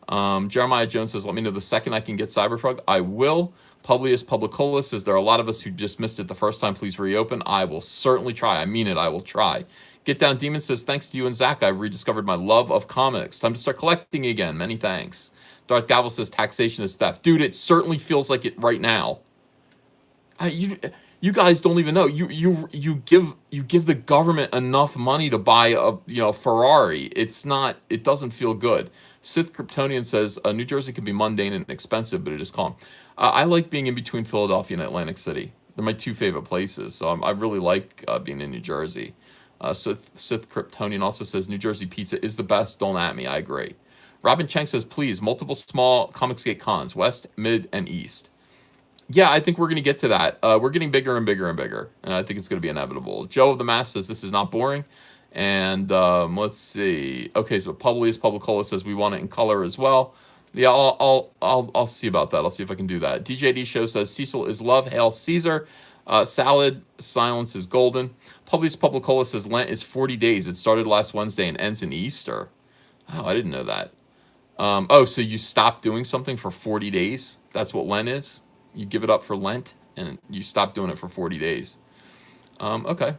Jeremiah Jones says, let me know the second I can get Cyberfrog. I will. Publius Publicola says, there are a lot of us who just missed it the first time. Please reopen. I will certainly try. I mean it. I will try. Get Down Demon says, thanks to you and Zach, I've rediscovered my love of comics. Time to start collecting again. Many thanks. Darth Gavel says, taxation is theft. Dude, it certainly feels like it right now. You guys don't even know. You give the government enough money to buy a Ferrari. It doesn't feel good. Sith Kryptonian says New Jersey can be mundane and expensive, but it is calm. I like being in between Philadelphia and Atlantic City. They're my two favorite places, so I really like being in New Jersey. Sith Kryptonian also says New Jersey pizza is the best. Don't at me. I agree. Robin Cheng says please multiple small Comicsgate cons, West, Mid, and East. Yeah, I think we're going to get to that. We're getting bigger and bigger and bigger. And I think it's going to be inevitable. Joe of the Mass says this is not boring. And let's see. Okay, so Publius Publicola says we want it in color as well. Yeah, I'll see about that. I'll see if I can do that. DJD Show says Cecil is love. Hail Caesar. Salad. Silence is golden. Publius Publicola says Lent is 40 days. It started last Wednesday and ends in Easter. Oh, I didn't know that. So you stop doing something for 40 days? That's what Lent is? You give it up for Lent, and you stop doing it for 40 days. Okay.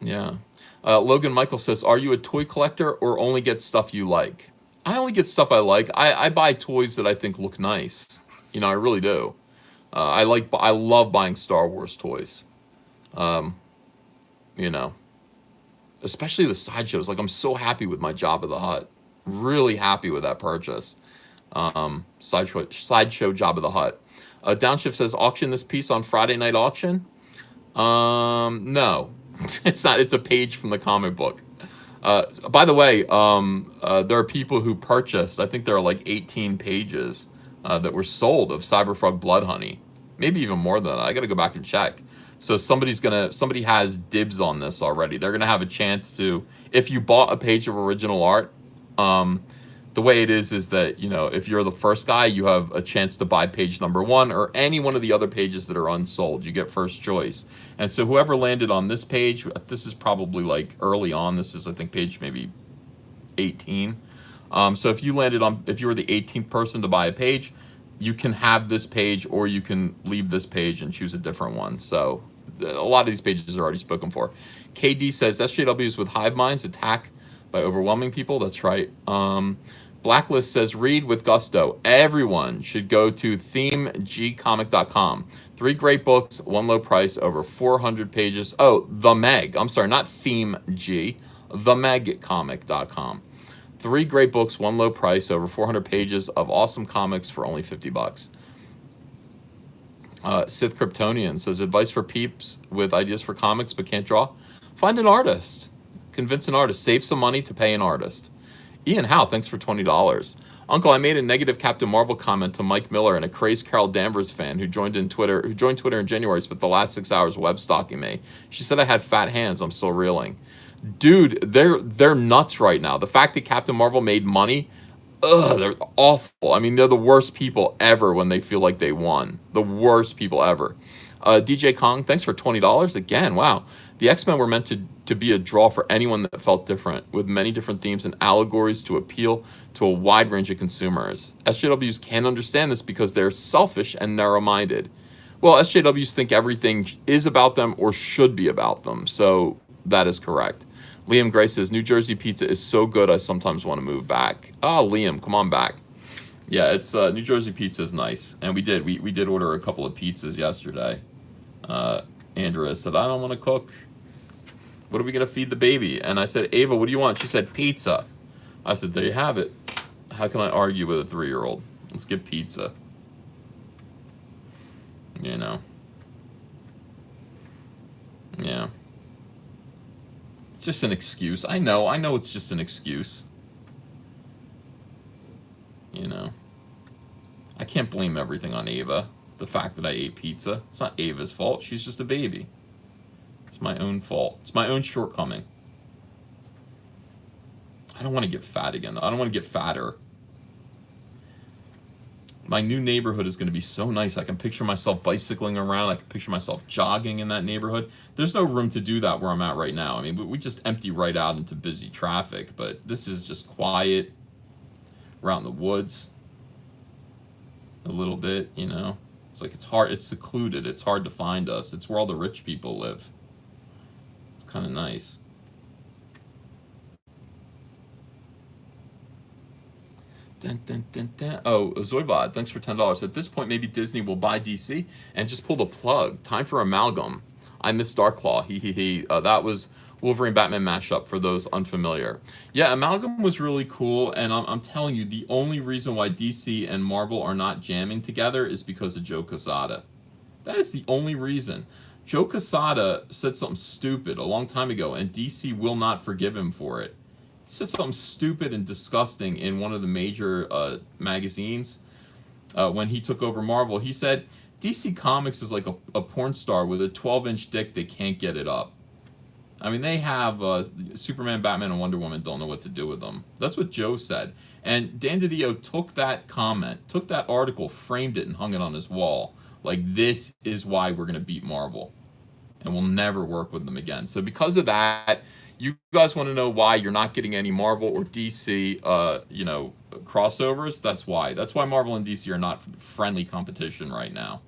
Yeah. Logan Michael says, are you a toy collector or only get stuff you like? I only get stuff I like. I buy toys that I think look nice. You know, I really do. I love buying Star Wars toys. You know, especially the sideshows. Like, I'm so happy with my Jabba the Hutt. Really happy with that purchase. Sideshow Jabba the Hutt. Downshift says auction this piece on Friday night auction. No, it's not. It's a page from the comic book. By the way, there are people who purchased. I think there are like 18 pages that were sold of Cyberfrog Blood Honey. Maybe even more than that. I got to go back and check. So somebody has dibs on this already. They're gonna have a chance to, if you bought a page of original art. The way it is that, you know, if you're the first guy, you have a chance to buy page number 1 or any one of the other pages that are unsold. You get first choice. And so whoever landed on this page, this is probably like early on. This is, I think, page maybe 18. So if you were the 18th person to buy a page, you can have this page or you can leave this page and choose a different one. So a lot of these pages are already spoken for. KD says SJWs with hive minds attack by overwhelming people. That's right. Blacklist says read with gusto. Everyone should go to themegcomic.com. 3 great books, 1 low price, over 400 pages. Oh, The Meg. I'm sorry, not Theme G. Themegcomic.com. 3 great books, 1 low price, over 400 pages of awesome comics for only $50. Sith Kryptonian says advice for peeps with ideas for comics but can't draw. Find an artist. Convince an artist. Save some money to pay an artist. Ian Howe, thanks for $20. Uncle, I made a negative Captain Marvel comment to Mike Miller and a crazed Carol Danvers fan who joined Twitter in January, spent the last 6 hours web stalking me. She said I had fat hands. I'm still reeling. Dude, they're nuts right now. The fact that Captain Marvel made money, ugh, they're awful. I mean, they're the worst people ever when they feel like they won. The worst people ever. DJ Kong, thanks for $20 again. Wow, the X-Men were meant to be a draw for anyone that felt different, with many different themes and allegories to appeal to a wide range of consumers. SJWs can't understand this because they're selfish and narrow-minded. Well, SJWs think everything is about them or should be about them, so that is correct. Liam Gray says, New Jersey pizza is so good I sometimes want to move back. Oh, Liam, come on back. Yeah, it's New Jersey pizza is nice. And we did order a couple of pizzas yesterday. Andrea said, I don't want to cook. What are we going to feed the baby? And I said, Ava, what do you want? She said, pizza. I said, there you have it. How can I argue with a 3-year-old? Let's get pizza. You know. Yeah. It's just an excuse. I know it's just an excuse. You know. I can't blame everything on Ava. The fact that I ate pizza. It's not Ava's fault. She's just a baby. It's my own fault. It's my own shortcoming. I don't want to get fat again, though. I don't want to get fatter. My new neighborhood is going to be so nice. I can picture myself bicycling around. I can picture myself jogging in that neighborhood. There's no room to do that where I'm at right now. I mean, we just empty right out into busy traffic. But this is just quiet. We're out in the woods. A little bit, you know. It's like it's hard. It's secluded. It's hard to find us. It's where all the rich people live. It's kind of nice. Dun, dun, dun, dun. Oh, Zoibod, thanks for $10. At this point, maybe Disney will buy DC and just pull the plug. Time for amalgam. I miss Darklaw. He. That was Wolverine Batman mashup for those unfamiliar. Yeah, amalgam was really cool, and I'm telling you, the only reason why DC and Marvel are not jamming together is because of Joe Quesada. That is the only reason. Joe Quesada said something stupid a long time ago, and DC will not forgive him for it. He said something stupid and disgusting in one of the major magazines when he took over Marvel. He said, DC Comics is like a porn star with a 12-inch dick that can't get it up. I mean, they have Superman, Batman, and Wonder Woman don't know what to do with them. That's what Joe said. And Dan DiDio took that comment, took that article, framed it, and hung it on his wall. Like, this is why we're going to beat Marvel. And we'll never work with them again. So because of that, you guys want to know why you're not getting any Marvel or DC, crossovers? That's why. That's why Marvel and DC are not friendly competition right now.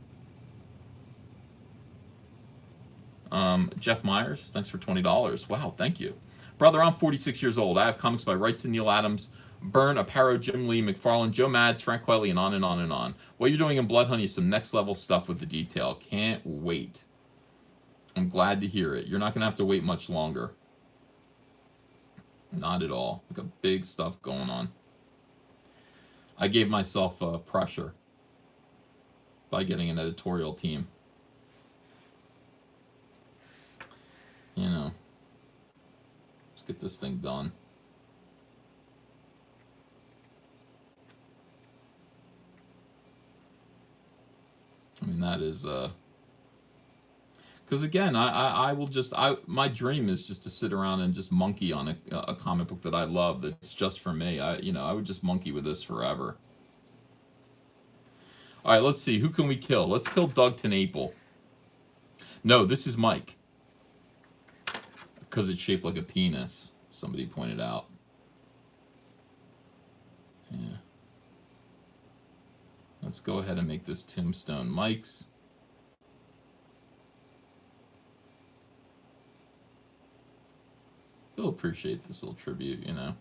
Jeff Myers, thanks for $20. Wow, thank you. Brother, I'm 46 years old. I have comics by Wrightson, Neil Adams, Byrne, Aparo, Jim Lee, McFarlane, Joe Mads, Frank Quelly, and on and on and on. What you're doing in Blood Honey is some next level stuff with the detail. Can't wait. I'm glad to hear it. You're not going to have to wait much longer. Not at all. We got big stuff going on. I gave myself pressure by getting an editorial team. You know, let's get this thing done. I mean, that is because again, I will just my dream is just to sit around and just monkey on a comic book that I love that's just for me. I would just monkey with this forever. All right, let's see, who can we kill? Let's kill Doug TenNapel. No, this is Mike. Because it's shaped like a penis, somebody pointed out. Yeah. Let's go ahead and make this Tombstone Mike's. He'll appreciate this little tribute, you know.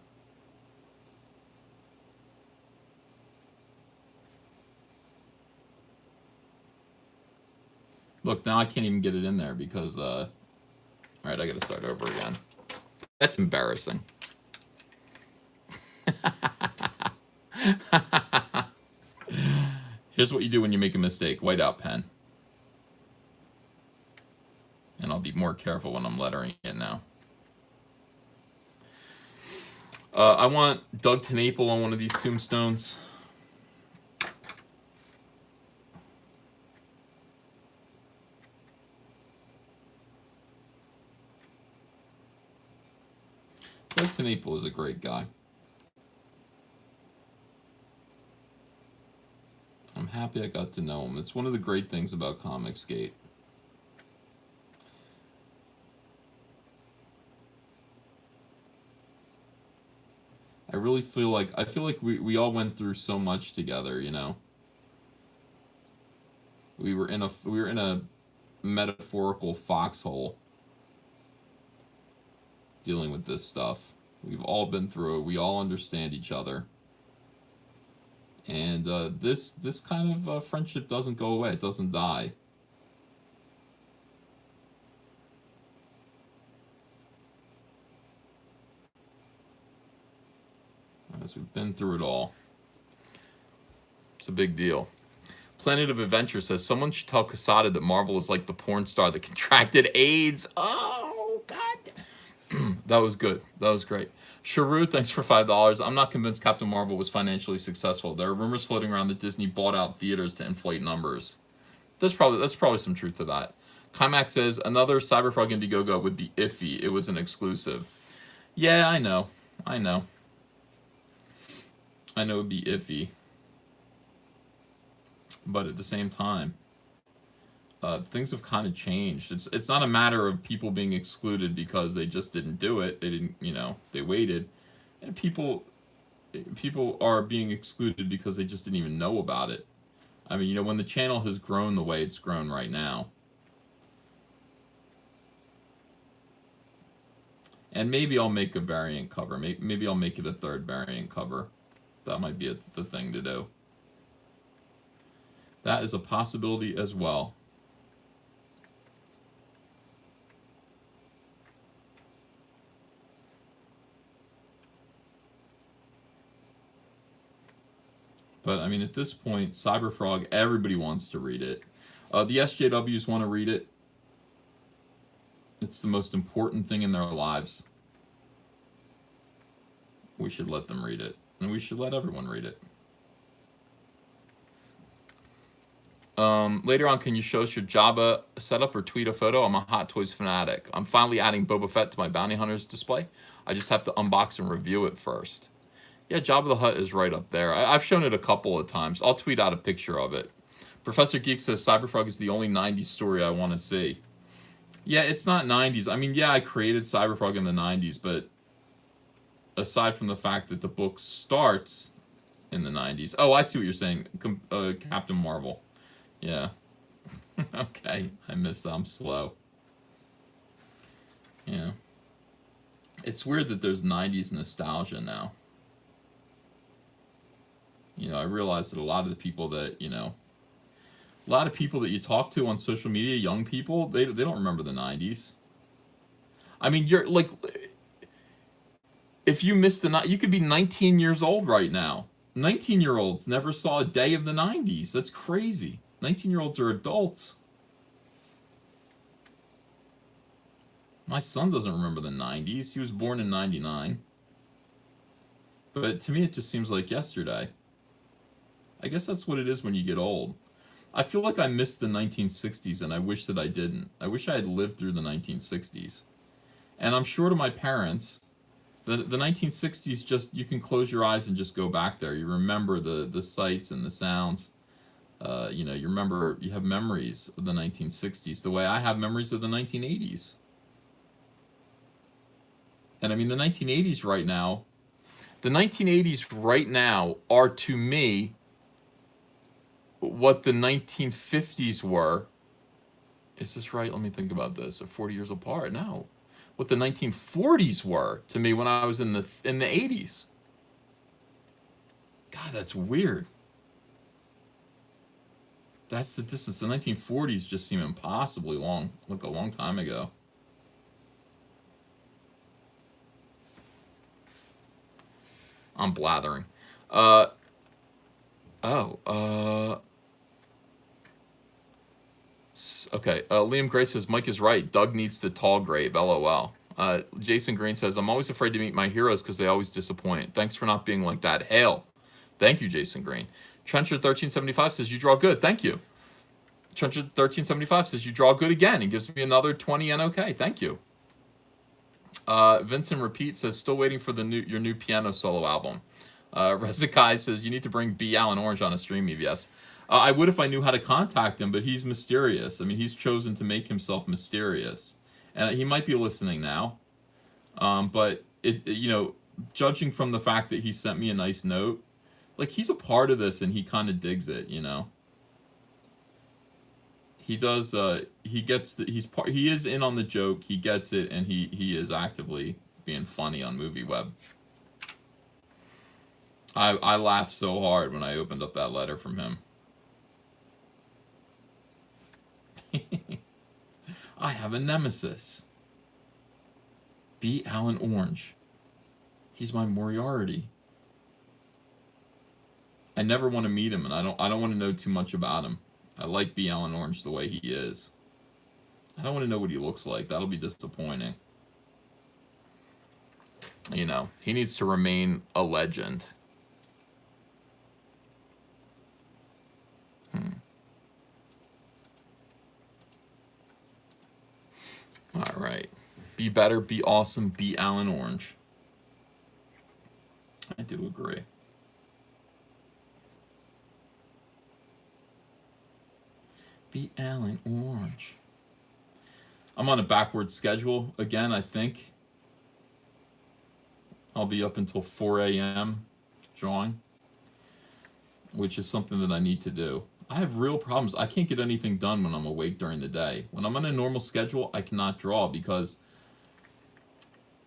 Look, now I can't even get it in there because, all right, I got to start over again. That's embarrassing. Here's what you do when you make a mistake. Whiteout pen. And I'll be more careful when I'm lettering it now. I want Doug TenNapel on one of these tombstones. Doug TenNapel is a great guy. I'm happy I got to know him. It's one of the great things about Comicsgate. I really feel like we all went through so much together, you know. We were in a metaphorical foxhole dealing with this stuff. We've all been through it. We all understand each other. And this kind of friendship doesn't go away. It doesn't die. As we've been through it all. It's a big deal. Planet of Adventure says someone should tell Casada that Marvel is like the porn star that contracted AIDS. Oh God, that was good. That was great. Sharu, thanks for $5. I'm not convinced Captain Marvel was financially successful. There are rumors floating around that Disney bought out theaters to inflate numbers. That's probably some truth to that. Kymax says another Cyberfrog Indiegogo would be iffy. It was an exclusive. Yeah, I know. I know. I know it'd be iffy. But at the same time, things have kind of changed. It's not a matter of people being excluded because they just didn't do it. They didn't, you know, they waited. And people are being excluded because they just didn't even know about it. I mean, you know, when the channel has grown the way it's grown right now, and maybe I'll make a variant cover. Maybe I'll make it a third variant cover. That might be the thing to do. That is a possibility as well. But, I mean, at this point, Cyberfrog, everybody wants to read it. The SJWs want to read it. It's the most important thing in their lives. We should let them read it. And we should let everyone read it. Later on, can you show us your Jabba setup or tweet a photo? I'm a Hot Toys fanatic. I'm finally adding Boba Fett to my Bounty Hunters display. I just have to unbox and review it first. Yeah, Jabba the Hutt is right up there. I've shown it a couple of times. I'll tweet out a picture of it. Professor Geek says Cyberfrog is the only 90s story I want to see. Yeah, it's not 90s. I mean, yeah, I created Cyberfrog in the 90s, but aside from the fact that the book starts in the 90s. Oh, I see what you're saying. Captain Marvel. Yeah. Okay, I missed that. I'm slow. Yeah. It's weird that there's 90s nostalgia now. You know, I realize that a lot of the people that, you know, a lot of people that you talk to on social media, young people, they don't remember the 90s. I mean, you're like, if you miss you could be 19 years old right now. 19-year-olds never saw a day of the 90s. That's crazy. 19-year-olds are adults. My son doesn't remember the 90s. He was born in 99. But to me, it just seems like yesterday. I guess that's what it is when you get old. I feel like I missed the 1960s, and I wish that I didn't. I wish I had lived through the 1960s. And I'm sure to my parents, the 1960s, just, you can close your eyes and just go back there. You remember the sights and the sounds. You know, you have memories of the 1960s the way I have memories of the 1980s. And I mean, the 1980s right now are, to me, what the 1950s were. Is this right? Let me think about this. They're 40 years apart. No. What the 1940s were to me when I was in the 80s. God, that's weird. That's the distance. The 1940s just seem impossibly long, like a long time ago. I'm blathering. Okay, Liam Gray says, Mike is right. Doug needs the tall grave, LOL. Jason Green says, I'm always afraid to meet my heroes because they always disappoint. Thanks for not being like that. Hail. Thank you, Jason Green. Trencher1375 says, you draw good. Thank you. Trencher1375 says, you draw good again and gives me another 20 NOK. Thank you. Vincent Repeat says, still waiting for your new piano solo album. Rezakai says, you need to bring B. Allen Orange on a stream, EVS. I would if I knew how to contact him, but he's mysterious. I mean, he's chosen to make himself mysterious, and he might be listening now. But judging from the fact that he sent me a nice note, like he's a part of this and he kind of digs it. He does. He gets. He's part. He is in on the joke. He gets it, and he is actively being funny on MovieWeb. I laughed so hard when I opened up that letter from him. I have a nemesis. B. Alan Orange. He's my Moriarty. I never want to meet him, and I don't want to know too much about him. I like B. Alan Orange the way he is. I don't want to know what he looks like. That'll be disappointing. He needs to remain a legend. All right. Be better, be awesome, be Alan Orange. I do agree. Be Alan Orange. I'm on a backward schedule again, I think. I'll be up until 4 a.m. drawing, which is something that I need to do. I have real problems. I can't get anything done when I'm awake during the day. When I'm on a normal schedule, I cannot draw because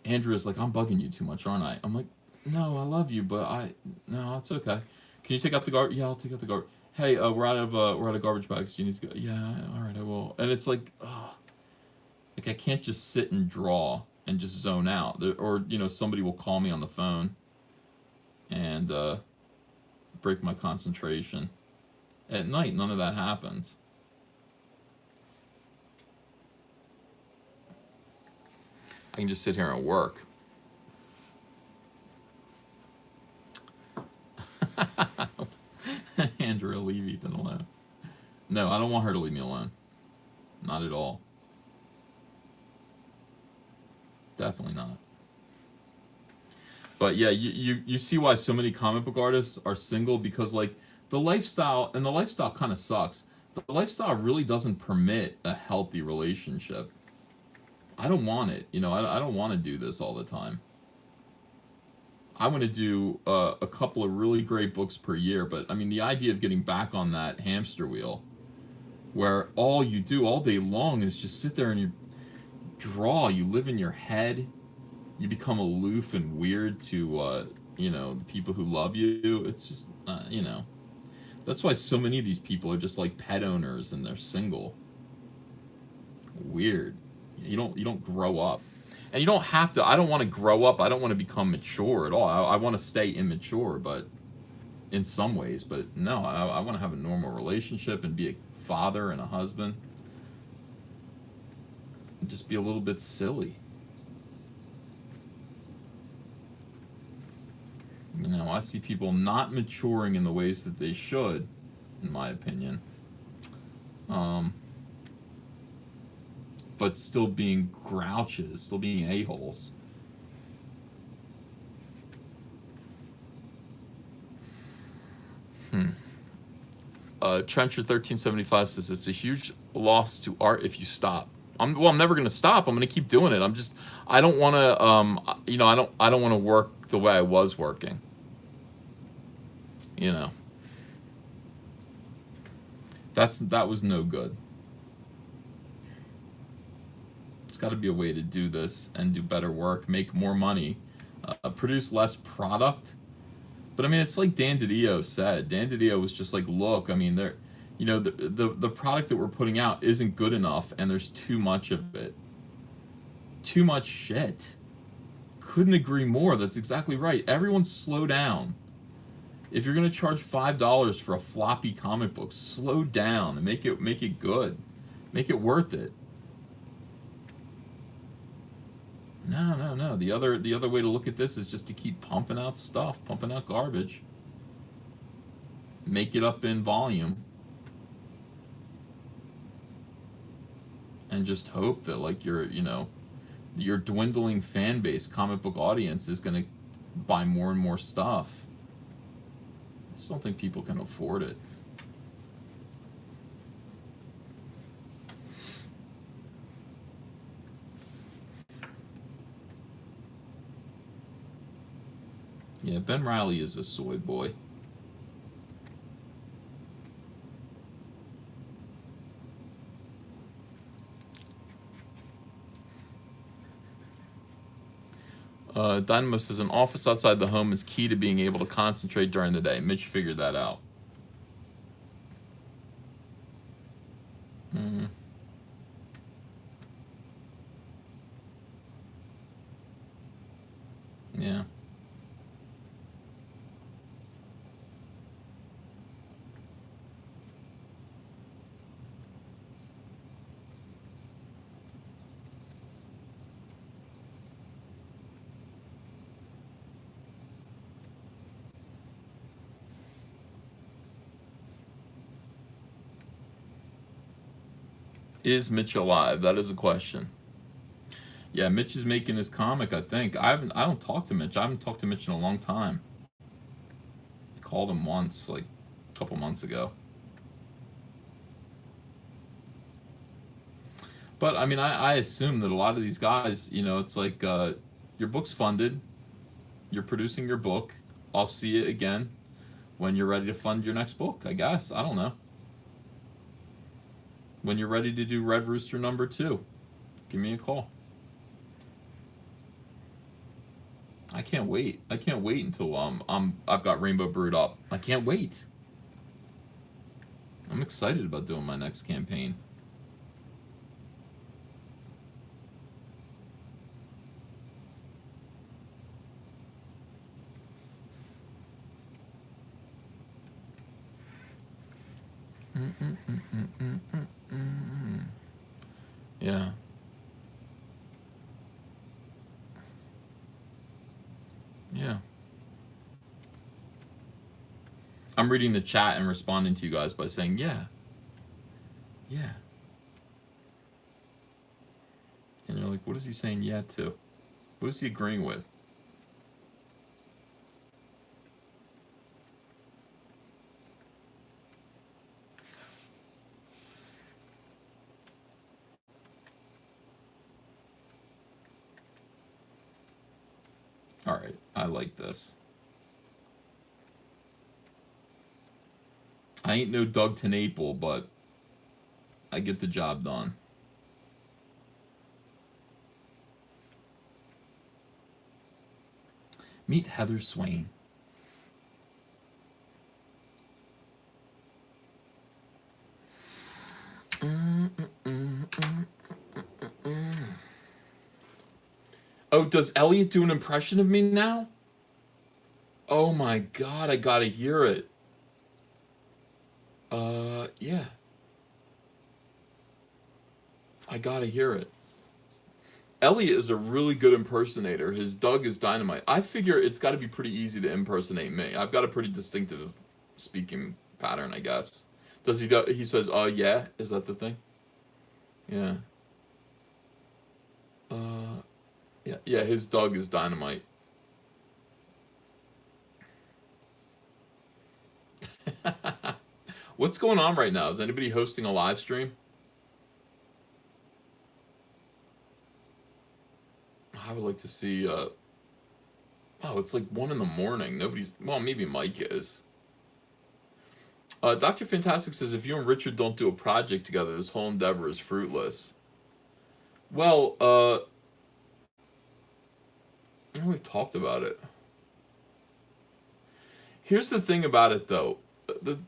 Andrea's like, I'm bugging you too much, aren't I? I'm like, no, I love you, but no, it's okay. Can you take out the garbage? Yeah, I'll take out the garbage. Hey, we're out of garbage bags. Do you need to go? Yeah, all right, I will. And it's like, like I can't just sit and draw and just zone out. Or somebody will call me on the phone and break my concentration. At night, none of that happens. I can just sit here and work. Andrea, leave Ethan alone. No, I don't want her to leave me alone. Not at all. Definitely not. But yeah, you see why so many comic book artists are single, because like the lifestyle kind of sucks. The lifestyle really doesn't permit a healthy relationship. I don't want it. I don't want to do this all the time. I want to do a couple of really great books per year, but I mean, the idea of getting back on that hamster wheel where all you do all day long is just sit there and you draw, you live in your head, you become aloof and weird to, people who love you. It's just, that's why so many of these people are just like pet owners and they're single. Weird. You don't grow up. And you don't have to. I don't want to grow up. I don't want to become mature at all. I want to stay immature, but in some ways. But no, I want to have a normal relationship and be a father and a husband. And just be a little bit silly. I see people not maturing in the ways that they should, in my opinion. But still being grouches, still being a-holes. Trencher 1375 says it's a huge loss to art if you stop. I'm never gonna stop. I'm gonna keep doing it. I don't want to I don't want to work the way I was working. That was no good. It's got to be a way to do this and do better work, make more money, produce less product. But I mean, it's like Dan DiDio said. Dan DiDio was just like, look, I mean, the product that we're putting out isn't good enough, and there's too much of it. Too much shit. Couldn't agree more. That's exactly right. Everyone slow down. If you're gonna charge $5 for a floppy comic book, slow down and make it good. Make it worth it. No. The other way to look at this is just to keep pumping out stuff, pumping out garbage. Make it up in volume. And just hope that like your dwindling fan base, comic book audience is going to buy more and more stuff. I just don't think people can afford it. Yeah, Ben Riley is a soy boy. Dynamo says an office outside the home is key to being able to concentrate during the day. Mitch figured that out. Mm, yeah. Is Mitch alive? That is a question. Yeah, Mitch is making his comic, I think. I don't talk to Mitch. I haven't talked to Mitch in a long time. I called him once, like a couple months ago. But I mean, I assume that a lot of these guys, it's like your book's funded, you're producing your book. I'll see it again when you're ready to fund your next book, I guess. I don't know. When you're ready to do Red Rooster #2, give me a call. I can't wait. I can't wait until I've got Rainbow Brewed up. I can't wait. I'm excited about doing my next campaign. Yeah. Yeah. I'm reading the chat and responding to you guys by saying, yeah. Yeah. And you're like, what is he saying yeah to? What is he agreeing with? All right, I like this. I ain't no Doug TenNapel, but I get the job done. Meet Heather Swain. Oh, does Elliot do an impression of me now? Oh my god, I gotta hear it. Yeah. I gotta hear it. Elliot is a really good impersonator. His Doug is dynamite. I figure it's got to be pretty easy to impersonate me. I've got a pretty distinctive speaking pattern, I guess. Does he? He says, yeah." Is that the thing? Yeah. Uh, yeah. Yeah. His Doug is dynamite. What's going on right now? Is anybody hosting a live stream? I would like to see. Oh, it's like 1 in the morning. Nobody's. Well, maybe Mike is. Dr. Fantastic says if you and Richard don't do a project together, this whole endeavor is fruitless. Well, we've talked about it. Here's the thing about it, though. The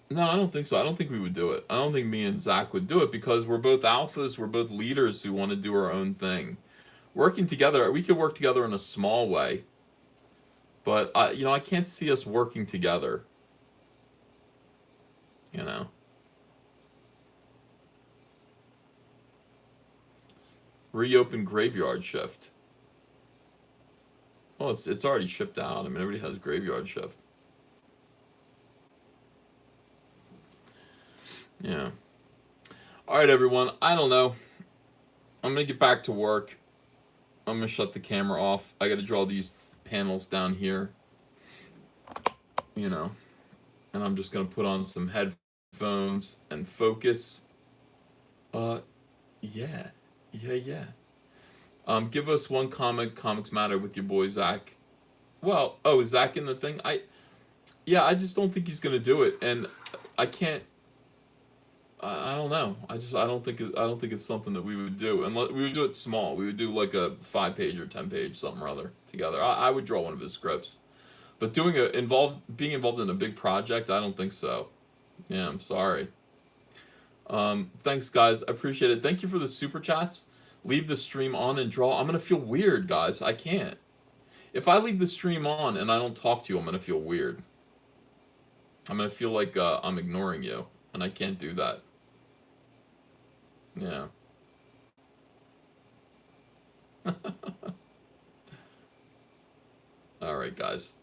No, I don't think so. I don't think we would do it. I don't think me and Zach would do it because we're both alphas. We're both leaders who want to do our own thing. Working together, we could work together in a small way, but I can't see us working together. You know. Reopen Graveyard Shift. Well, it's already shipped out. I mean, everybody has Graveyard Shift. Yeah. All right, everyone. I don't know. I'm gonna get back to work. I'm gonna shut the camera off. I gotta draw these panels down here. And I'm just gonna put on some headphones and focus. Uh, yeah, yeah. Give us one comment. Comics Matter with your boy Zach. Well, oh, is Zach in the thing? Yeah, I just don't think he's gonna do it, and I can't. I don't know. I don't think I don't think it's something that we would do, and we would do it small. We would do like a 5 page or 10 page something or other together. I would draw one of his scripts, but being involved in a big project, I don't think so. Yeah, I'm sorry. Thanks, guys. I appreciate it. Thank you for the super chats. Leave the stream on and draw. I'm gonna feel weird, guys. I can't. If I leave the stream on and I don't talk to you, I'm gonna feel weird. I'm gonna feel like I'm ignoring you, and I can't do that. Yeah. All right, guys.